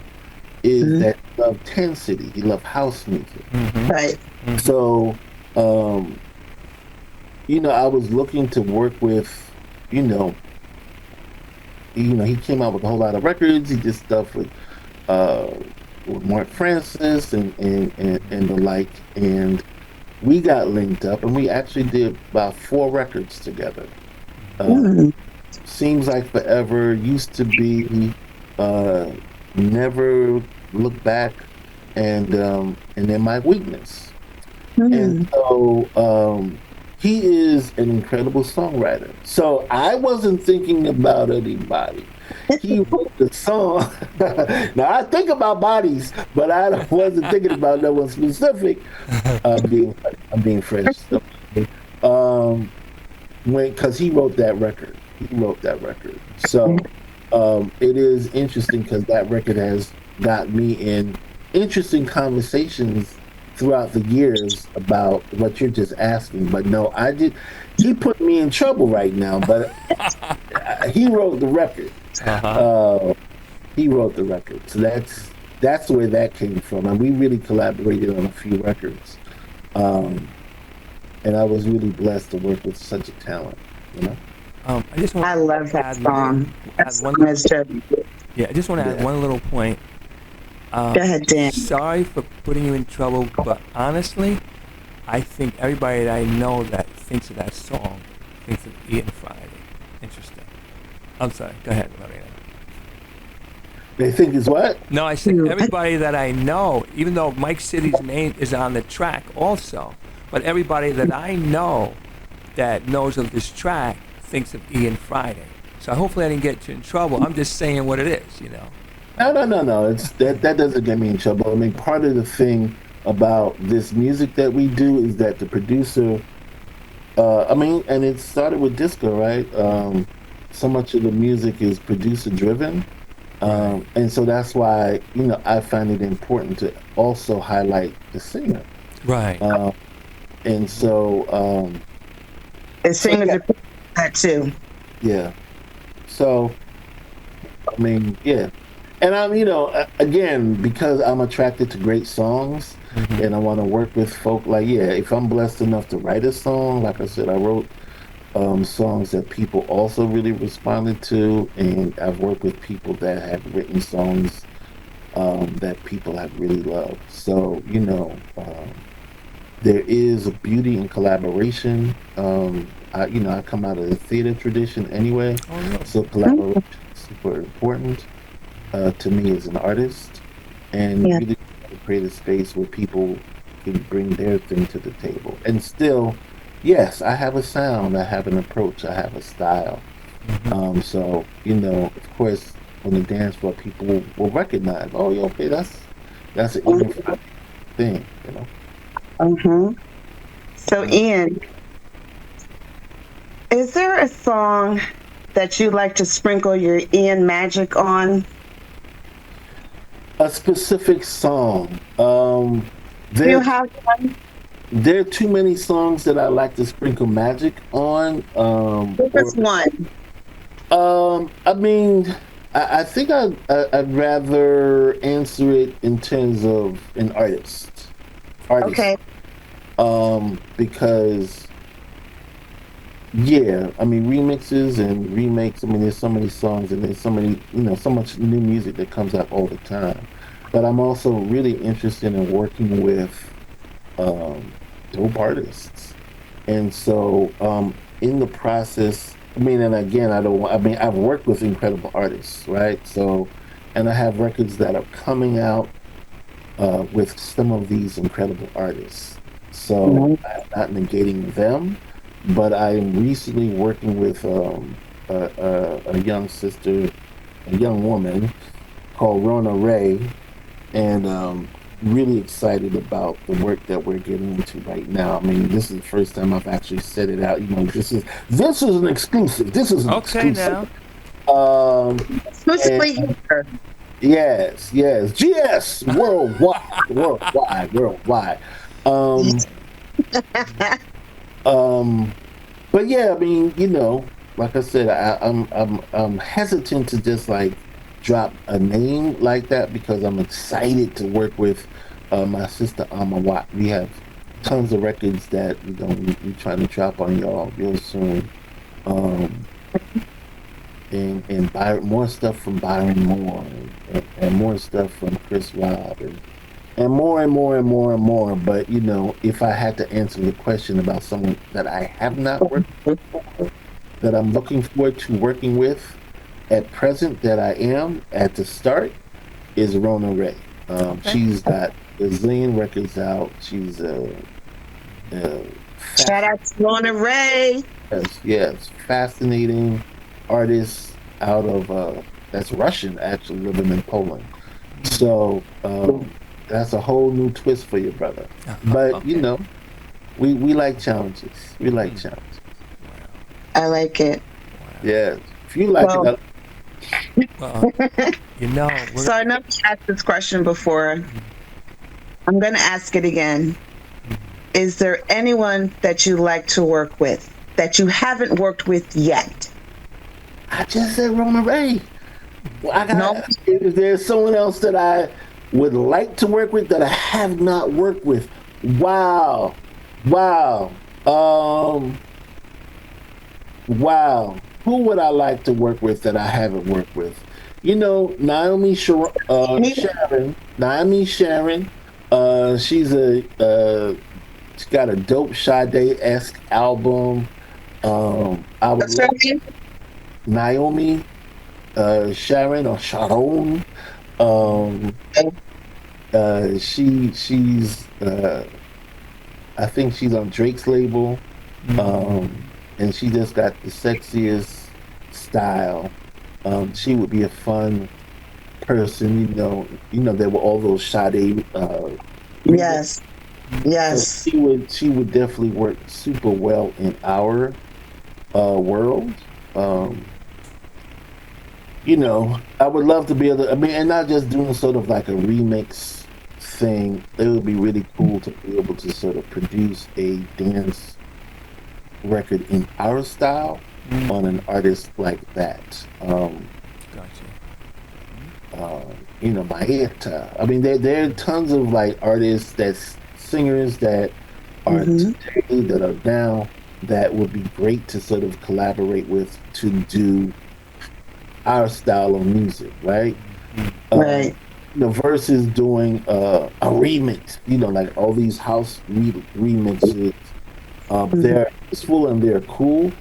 is that he loved 10 City. He loved house music. Right. So, I was looking to work with, he came out with a whole lot of records. He did stuff with Mark Francis and the like. And we got linked up and we actually did about 4 records together. Seems Like Forever, Used to Be, Never Look Back, and then My Weakness. And so he is an incredible songwriter. So I wasn't thinking about anybody. He wrote the song. Now I think about bodies, but I wasn't thinking about no one specific. I'm being fresh. Because he wrote that record. So it is interesting because that record has got me in interesting conversations throughout the years about what you're just asking. But no, he put me in trouble right now, but he wrote the record. He wrote the record. So that's where that came from. And we really collaborated on a few records. And I was really blessed to work with such a talent, I love that song. I just want to add one little point. Go ahead, Dan. Sorry for putting you in trouble, but honestly, I think everybody that I know that thinks of that song thinks of Ian Friday. Interesting. I'm sorry. Go ahead, Lorena. They think is what? No, I said everybody that I know, even though Mike City's name is on the track also, but everybody that I know that knows of this track thinks of Ian Friday. So hopefully I didn't get you in trouble. I'm just saying what it is, No. It's that doesn't get me in trouble. I mean, part of the thing about this music that we do is that the producer, and it started with disco, right? So much of the music is producer driven. And so that's why, I find it important to also highlight the singer. Right. And so... the singers are that too. Yeah. So, yeah. And I'm, again, because I'm attracted to great songs and I want to work with folk, if I'm blessed enough to write a song, like I said, I wrote songs that people also really responded to, and I've worked with people that have written songs that people have really loved. So, there is a beauty in collaboration. I come out of the theater tradition anyway, so collaboration is super important to me as an artist, and really create a space where people can bring their thing to the table. And still, yes, I have a sound, I have an approach, I have a style. So, of course, on the dance floor, people will recognize, oh, yeah, okay, that's an unified thing, So, Ian, is there a song that you'd like to sprinkle your Ian magic on? A specific song. Do you have one? There are too many songs that I like to sprinkle magic on. Just one. I think I'd rather answer it in terms of an artist. artists. Okay. Because yeah, I mean remixes and remakes. I mean, there's so many songs and there's so many, so much new music that comes out all the time. But I'm also really interested in working with um, dope artists, and so in the process, I mean, and again, I don't. I mean, I've worked with incredible artists, right? So, and I have records that are coming out with some of these incredible artists. So Mhm. I'm not negating them, but I am recently working with a young sister, a young woman called Rona Ray, and really excited about the work that we're getting into right now. I mean, this is the first time I've actually said it out. This is an exclusive. This is an Okay, exclusive. now. And Exclusively here. yes, GS worldwide. Um, um, but yeah, I mean, like I said, I'm hesitant to just like drop a name like that because I'm excited to work with my sister Amma Watt. We have tons of records that we're trying to drop on y'all real soon. Um, and more stuff from Byron Moore and more stuff from Chris Robb and more and more and more and more. But if I had to answer the question about someone that I have not worked with, that I'm looking forward to working with at present, that I am at the start, is Rona Ray. Okay. She's got a zillion records out. She's a Shout out to Lorna Ray. yes, fascinating artist out of that's Russian, actually living in Poland. So that's a whole new twist for your brother. But Okay. we like challenges. We like challenges. I like it. Yeah, if you like Well, it, Well, we're so I know I asked this question before. I'm going to ask it again. Is there anyone that you like to work with that you haven't worked with yet? I just said Rona Ray. Well, No? if there's someone else that I would like to work with that I have not worked with. Wow. Wow. Wow. Who would I like to work with that I haven't worked with? Sharon. Naomi Sharon. She's got a dope Sade-esque album. I would What's her love name? Naomi Sharon or Sharon. Um, she's I think she's on Drake's label, and she just got the sexiest style. She would be a fun person. There were all those Sade remixes. Yes. So Yes. she would definitely work super well in our world. Um, I would love to be able to, I mean, and not just doing sort of like a remix thing. It would be really cool to be able to sort of produce a dance record in our style on an artist like that. Gotcha. Maeta. I mean, there are tons of like artists singers that are today, that are now, that would be great to sort of collaborate with to do our style of music, right? Right. Versus doing a remix, like all these house remixes. They're useful and they're cool,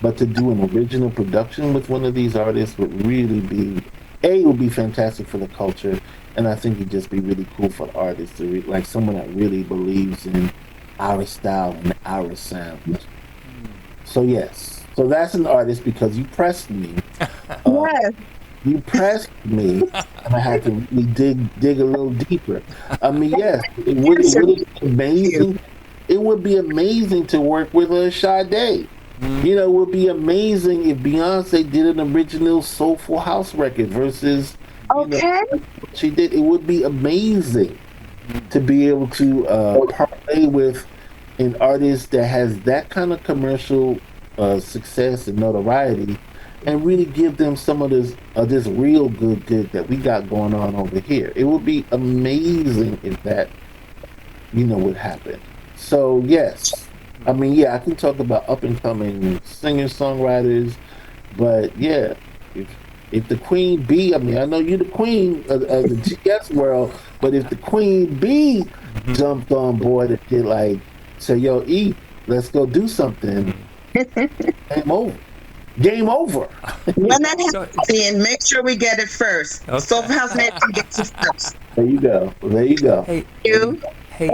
but to do an original production with one of these artists would really be, it would be fantastic for the culture, and I think it'd just be really cool for artists to like someone that really believes in our style and our sound. So yes, so that's an artist because you pressed me. Yes. You pressed me, and I had to really dig a little deeper. I mean, yes, it would be amazing. It would be amazing to work with a Sade. It would be amazing if Beyonce did an original soulful house record versus, Okay. she did. It would be amazing to be able to parlay with an artist that has that kind of commercial success and notoriety, and really give them some of this real good that we got going on over here. It would be amazing if that would happen. So yes, I mean, yeah, I can talk about up and coming singer songwriters, but yeah, if if the queen bee, I mean, I know you're the queen of the GS world, but if the queen bee jumped on board and did like say, "Yo, E, let's go do something," game over. Game over. When that So, happens, Ian, make sure we get it first. Okay. Soulful House Nation gets it first. There you go. There you go. hey, You. hey,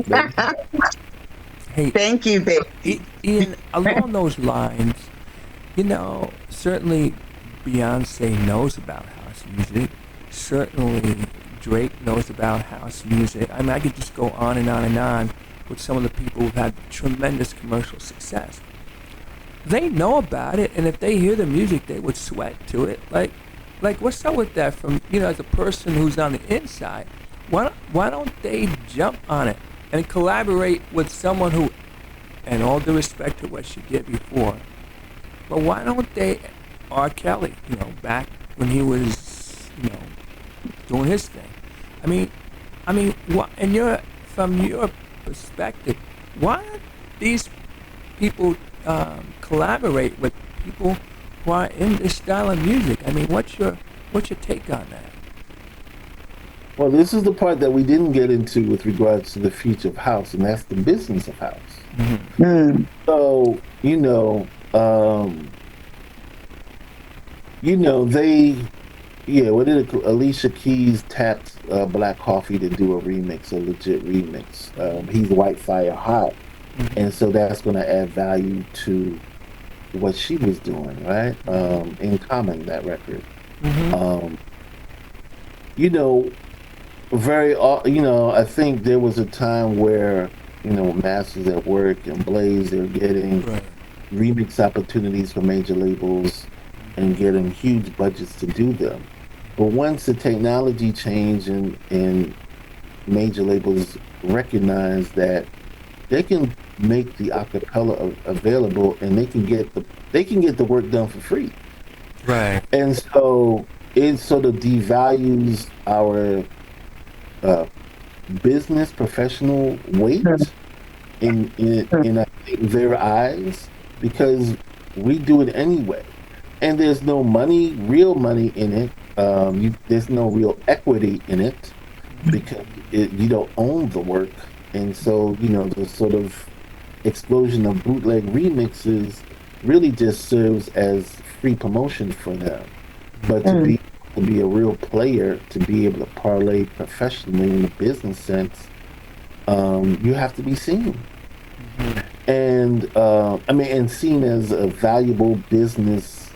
hey, Thank you, baby. Ian, along those lines, certainly Beyonce knows about house music. Certainly Drake knows about house music. I mean, I could just go on and on and on with some of the people who've had tremendous commercial success. They know about it, and if they hear the music, they would sweat to it. Like what's up with that? From as a person who's on the inside, why don't they jump on it and collaborate with someone who, and all due respect to what she did before, but why don't they, R. Kelly, back when he was, doing his thing. I mean, from your perspective, why don't these people collaborate with people who are in this style of music? I mean, what's your take on that? Well, this is the part that we didn't get into with regards to the future of house, and that's the business of house. Mm. So, they, what did it, Alicia Keys tapped Black Coffee to do a remix, a legit remix. He's White Fire Hot. And so that's going to add value to what she was doing, right? In Common, that record. I think there was a time where, Masters at Work and Blaze, they're getting remix opportunities for major labels and getting huge budgets to do them. But once the technology changed and major labels recognize that they can make the acapella available and they can get the work done for free. Right. And so it sort of devalues our business professional weight in I think their eyes, because we do it anyway, and there's no real money in it. There's no real equity in it because you don't own the work, and so the sort of explosion of bootleg remixes really just serves as free promotion for them. But to be a real player, to be able to parlay professionally in the business sense, you have to be seen. And and seen as a valuable business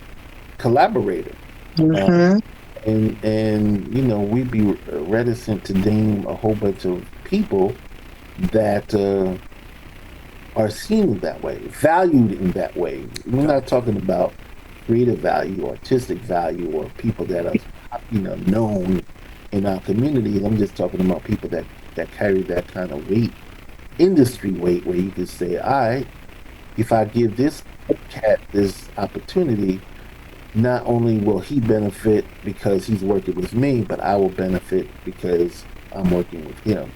collaborator. And we'd be reticent to name a whole bunch of people that are seen that way, valued in that way. We're not talking about creative value, artistic value, or people that are, known in our communities. I'm just talking about people that carry that kind of weight, industry weight, where you could say, all right, if I give this cat this opportunity, not only will he benefit because he's working with me, but I will benefit because I'm working with him.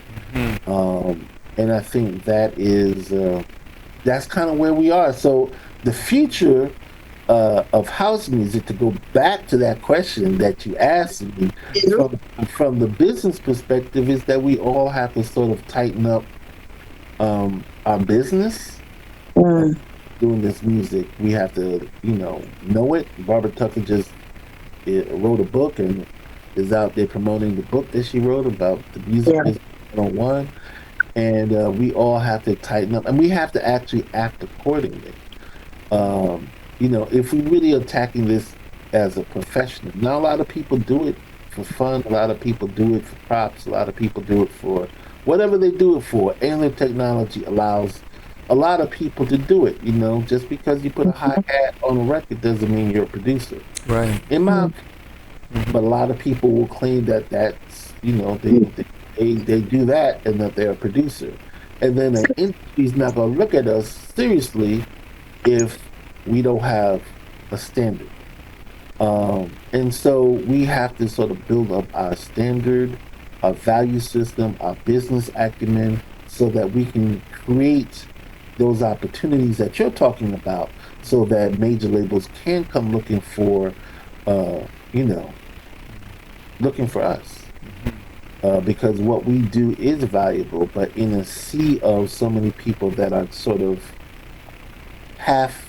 And I think that's kind of where we are. So the future of house music, to go back to that question that you asked me, from the business perspective, is that we all have to sort of tighten up our business. Doing this music, we have to, know it. Barbara Tucker just wrote a book and is out there promoting the book that she wrote about the music business 101. And we all have to tighten up, and we have to actually act accordingly. If we really are attacking this as a professional, now a lot of people do it for fun, a lot of people do it for props, a lot of people do it for whatever they do it for. And the technology allows a lot of people to do it. Just because you put a hi-hat on a record doesn't mean you're a producer. Right. In my opinion. But a lot of people will claim that that's, they do that and that they're a producer. And then the industry's not going to look at us seriously if we don't have a standard. And so we have to sort of build up our standard, our value system, our business acumen, so that we can create those opportunities that you're talking about, so that major labels can come looking for, you know, looking for us. Because what we do is valuable, but in a sea of so many people that are sort of half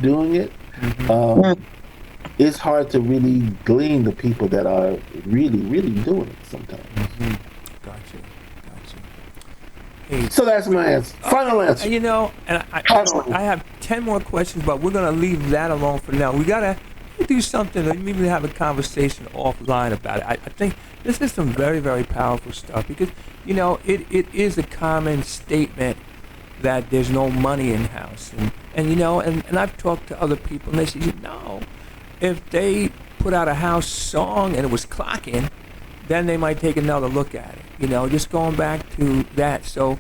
doing it, it's hard to really glean the people that are really doing it sometimes. Gotcha. Hey, So that's my answer. Final answer. you know, and I have 10 more questions, but we're gonna leave that alone for now. We gotta do something, or maybe have a conversation offline about it. I think this is some very powerful stuff, because you know it is a common statement that there's no money in house, and you know, and I've talked to other people, and they say, you know, if they put out a house song and it was clocking, then they might take another look at it. You know, just going back to that. So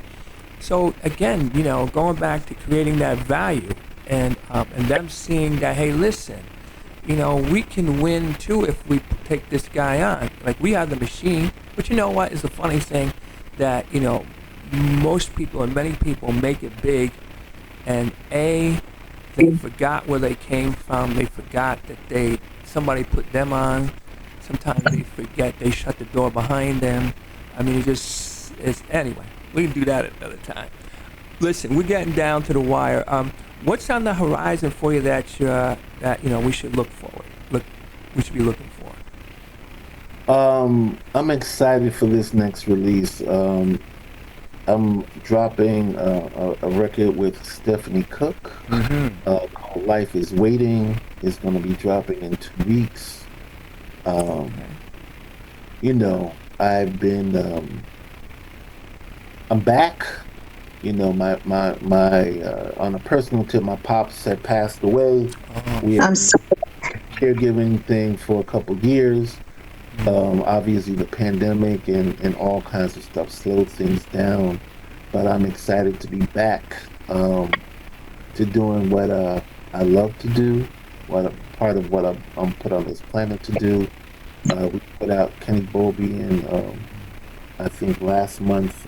again, you know, going back to creating that value, and them seeing that, hey, listen, you know, we can win too if we take this guy on. Like, we have the machine, but you know what is the funny thing? That, you know, most people and many people make it big, and they forgot where they came from. They forgot that somebody put them on. Sometimes they forget they shut the door behind them. I mean, it's anyway. We can do that another time. Listen, we're getting down to the wire. What's on the horizon for you that you know we should we should be looking for? I'm excited for this next release. I'm dropping a record with Stephanie Cook called Life is Waiting. It's going to be dropping in 2 weeks. You know, I've been, I'm back. You know, my on a personal tip, my pops had passed away. We had caregiving thing for a couple years. Obviously the pandemic and all kinds of stuff slowed things down, but I'm excited to be back to doing what I love to do, part of what I'm put on this planet to do. We put out Kenny Bowlby and I think last month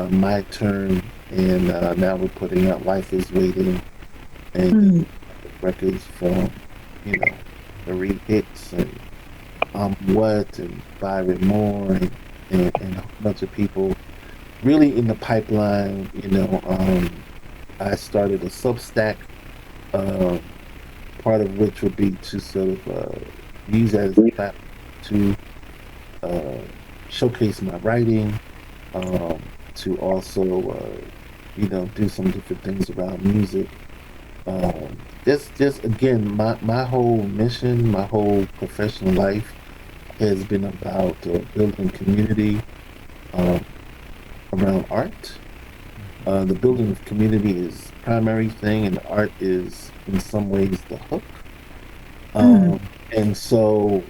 My Turn, and now we're putting out Life is Waiting, and records from, you know, Marie Hicks and What and Byron Moore and a bunch of people really in the pipeline. You know, I started a Substack, part of which would be to sort of use that as a platform to showcase my writing, to also you know, do some different things around music. Just again, my whole mission, my whole professional life has been about building community around art. The building of community is the primary thing, and art is in some ways the hook. And so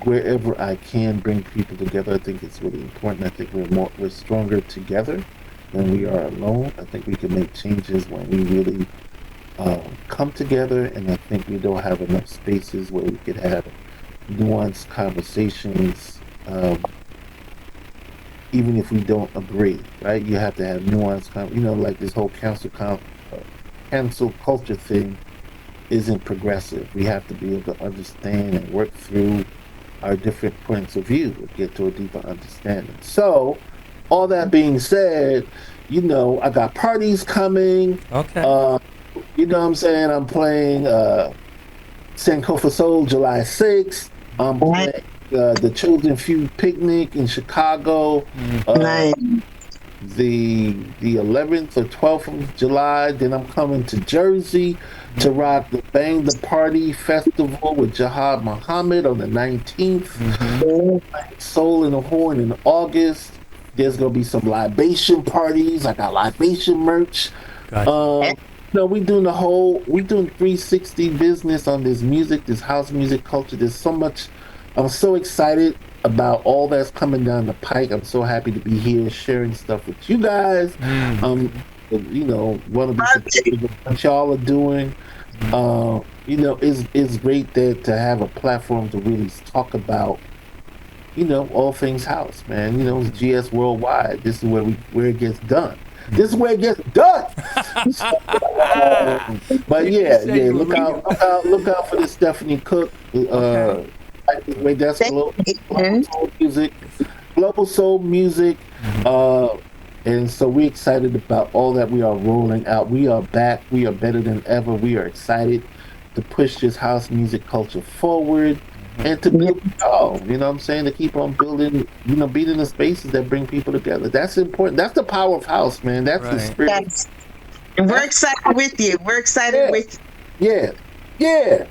wherever I can bring people together, I think it's really important. I think we're stronger together than we are alone. I think we can make changes when we really come together, and I think we don't have enough spaces where we could have nuanced conversations, even if we don't agree, right? You have to have nuanced, you know, like this whole cancel culture thing isn't progressive. We have to be able to understand and work through our different points of view and get to a deeper understanding. So, all that being said, you know, I got parties coming. Okay. You know what I'm saying? I'm playing Sankofa Soul July 6th. I'm playing the Chosen Few Picnic in Chicago. The 11th or 12th of July. Then I'm coming to Jersey to rock the Bang the Party Festival with Jahad Muhammad on the 19th. Soul in the Horn in August. There's gonna be some libation parties. I got libation merch. Gotcha. No, we doing 360 business on this music, this house music culture. There's so much. I'm so excited about all that's coming down the pike. I'm so happy to be here sharing stuff with you guys. You know, want to be supportive of what y'all are doing. You know, it's great that to have a platform to really talk about all things house, man. It's GS Worldwide. This is where it gets done. This is where it gets done. But yeah. Look out for this Stephanie Cook. Wait, that's global soul music. Global soul music. And so we're excited about all that we are rolling out. We are back. We are better than ever. We are excited to push this house music culture forward and to build you know what I'm saying, to keep on building, being in the spaces that bring people together. That's important. That's the power of house, man. That's the spirit. Yes. And we're excited with you. We're excited with you. Yeah.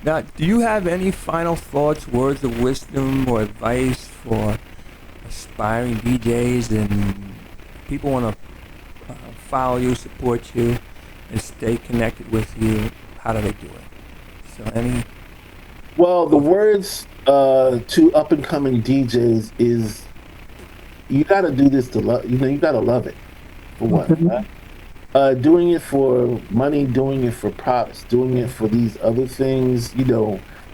Now, do you have any final thoughts, words of wisdom or advice for aspiring DJs and people want to follow you, support you, and stay connected with you? How do they do it? So Well, the words to up and coming DJs is you got to do this to love. You got to love it for one. Right? Doing it for money, doing it for props, doing it for these other things.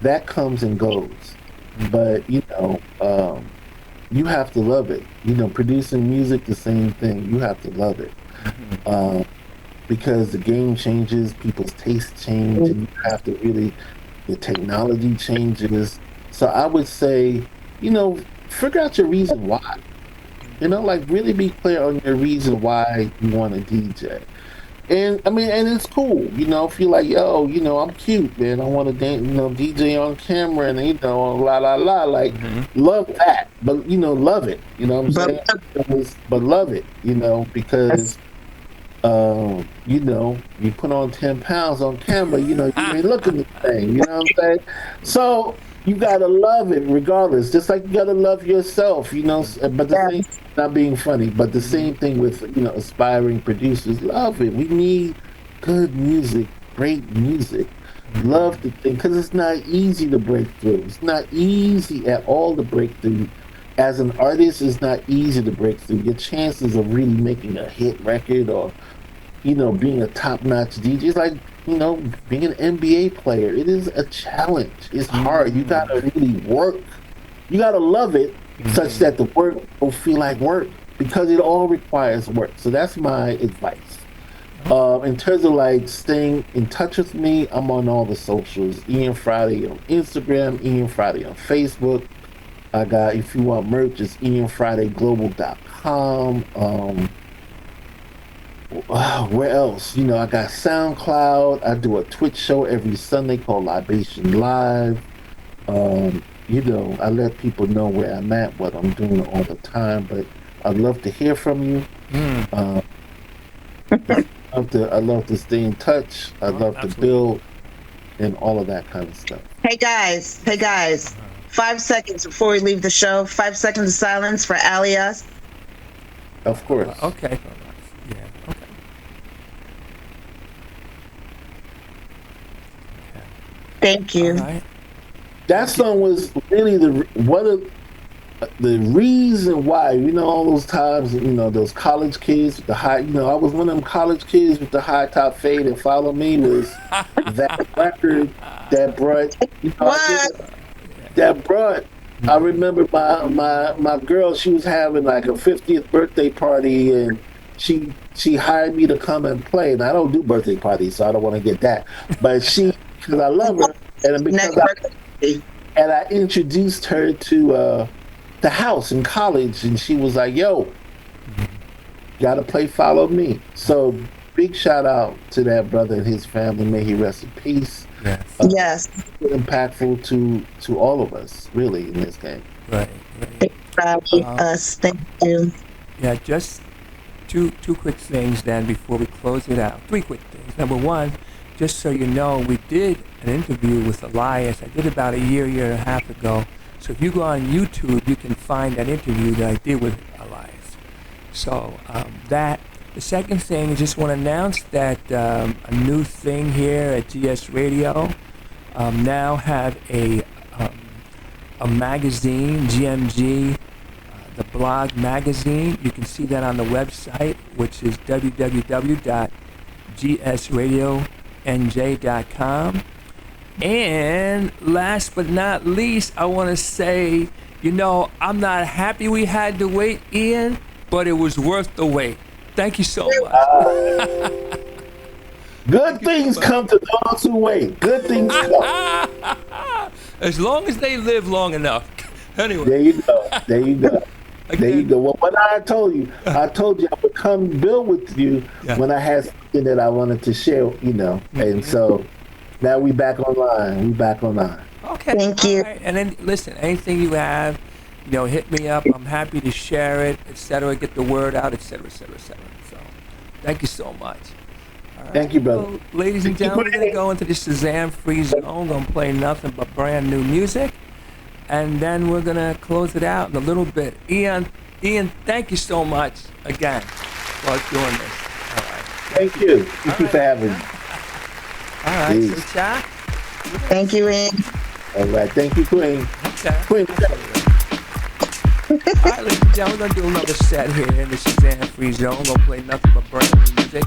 That comes and goes. But you have to love it. Producing music, the same thing. You have to love it. Because the game changes, people's tastes change, and you have to really, the technology changes. So I would say, figure out your reason why. Really be clear on your reason why you want to DJ. And and it's cool, if you're like, yo, I'm cute, man. I want to dance, DJ on camera and, la la la, love that. But, love it, you know what I'm saying? But love it, because, you put on 10 pounds on camera, you ain't looking the thing, you know what I'm saying? So you gotta love it regardless, just like you gotta love yourself, but the same, not being funny, but the same thing with, aspiring producers. Love it. We need good music, great music. Love the thing, because it's not easy to break through. It's not easy at all to break through. As an artist, it's not easy to break through. Your chances of really making a hit record or, being a top-notch DJ, it's like, being an NBA player. It is a challenge. It's hard. You gotta really work. You gotta love it such that the work will feel like work, because it all requires work. So that's my advice. In terms of staying in touch with me, I'm on all the socials. Ian Friday on Instagram, Ian Friday on Facebook. I got, if you want merch, it's IanFridayGlobal.com. Where else? I got SoundCloud. I do a Twitch show every Sunday called Libation Live. I let people know where I'm at, what I'm doing all the time, but I'd love to hear from you. I love to stay in touch. I'd love to build and all of that kind of stuff. Hey guys, 5 seconds before we leave the show. 5 seconds of silence for Alias. Of course. Okay. Yeah. Okay. Thank you. All right. That song was really the reason why, all those times, those college kids with the high, I was one of them college kids with the high top fade and Follow Me was that record that brought, I remember my girl, she was having a 50th birthday party and she hired me to come and play. And I don't do birthday parties, so I don't want to get that. But because I love her, and because I introduced her to the house in college, and she was like, yo, gotta play Follow Me. So big shout out to that brother and his family. May he rest in peace. Yes. Impactful to all of us, really, in this game. Right. Thank you. Yeah, just two quick things then before we close it out. 3 quick things. Number one, just so you know, we did an interview with Elias. I did about a year and a half ago. So if you go on YouTube, you can find that interview that I did with Elias. So that. The second thing, I just want to announce that a new thing here at GS Radio now have a magazine, GMG, the blog magazine. You can see that on the website, which is www.gsradionj.com. And last but not least, I want to say, I'm not happy we had to wait, Ian, but it was worth the wait. Thank you so much. Good things come to those who wait. Good things come. As long as they live long enough. Anyway. There you go. There you go. Again. There you go. Well, what I told you I would come build with you when I had something that I wanted to share, And so now we back online. Okay. Thank you. Right. And then listen, anything you have, hit me up. I'm happy to share it, etc. Get the word out, etc., etc., etc. So, thank you so much. All right. Thank you, brother. So, ladies and gentlemen, we're gonna go into the Shazam free zone. Gonna play nothing but brand new music, and then we're gonna close it out in a little bit. Ian, thank you so much again for doing this. All right. Thank you. Thank you for having me. All right. Peace. So, Cha. Thank you, Ian. All right. Thank you, Queen. Okay. Queen. All right, ladies and gentlemen, we're going to do another set here in the Shazam Free Zone. We're going to play nothing but brand new music.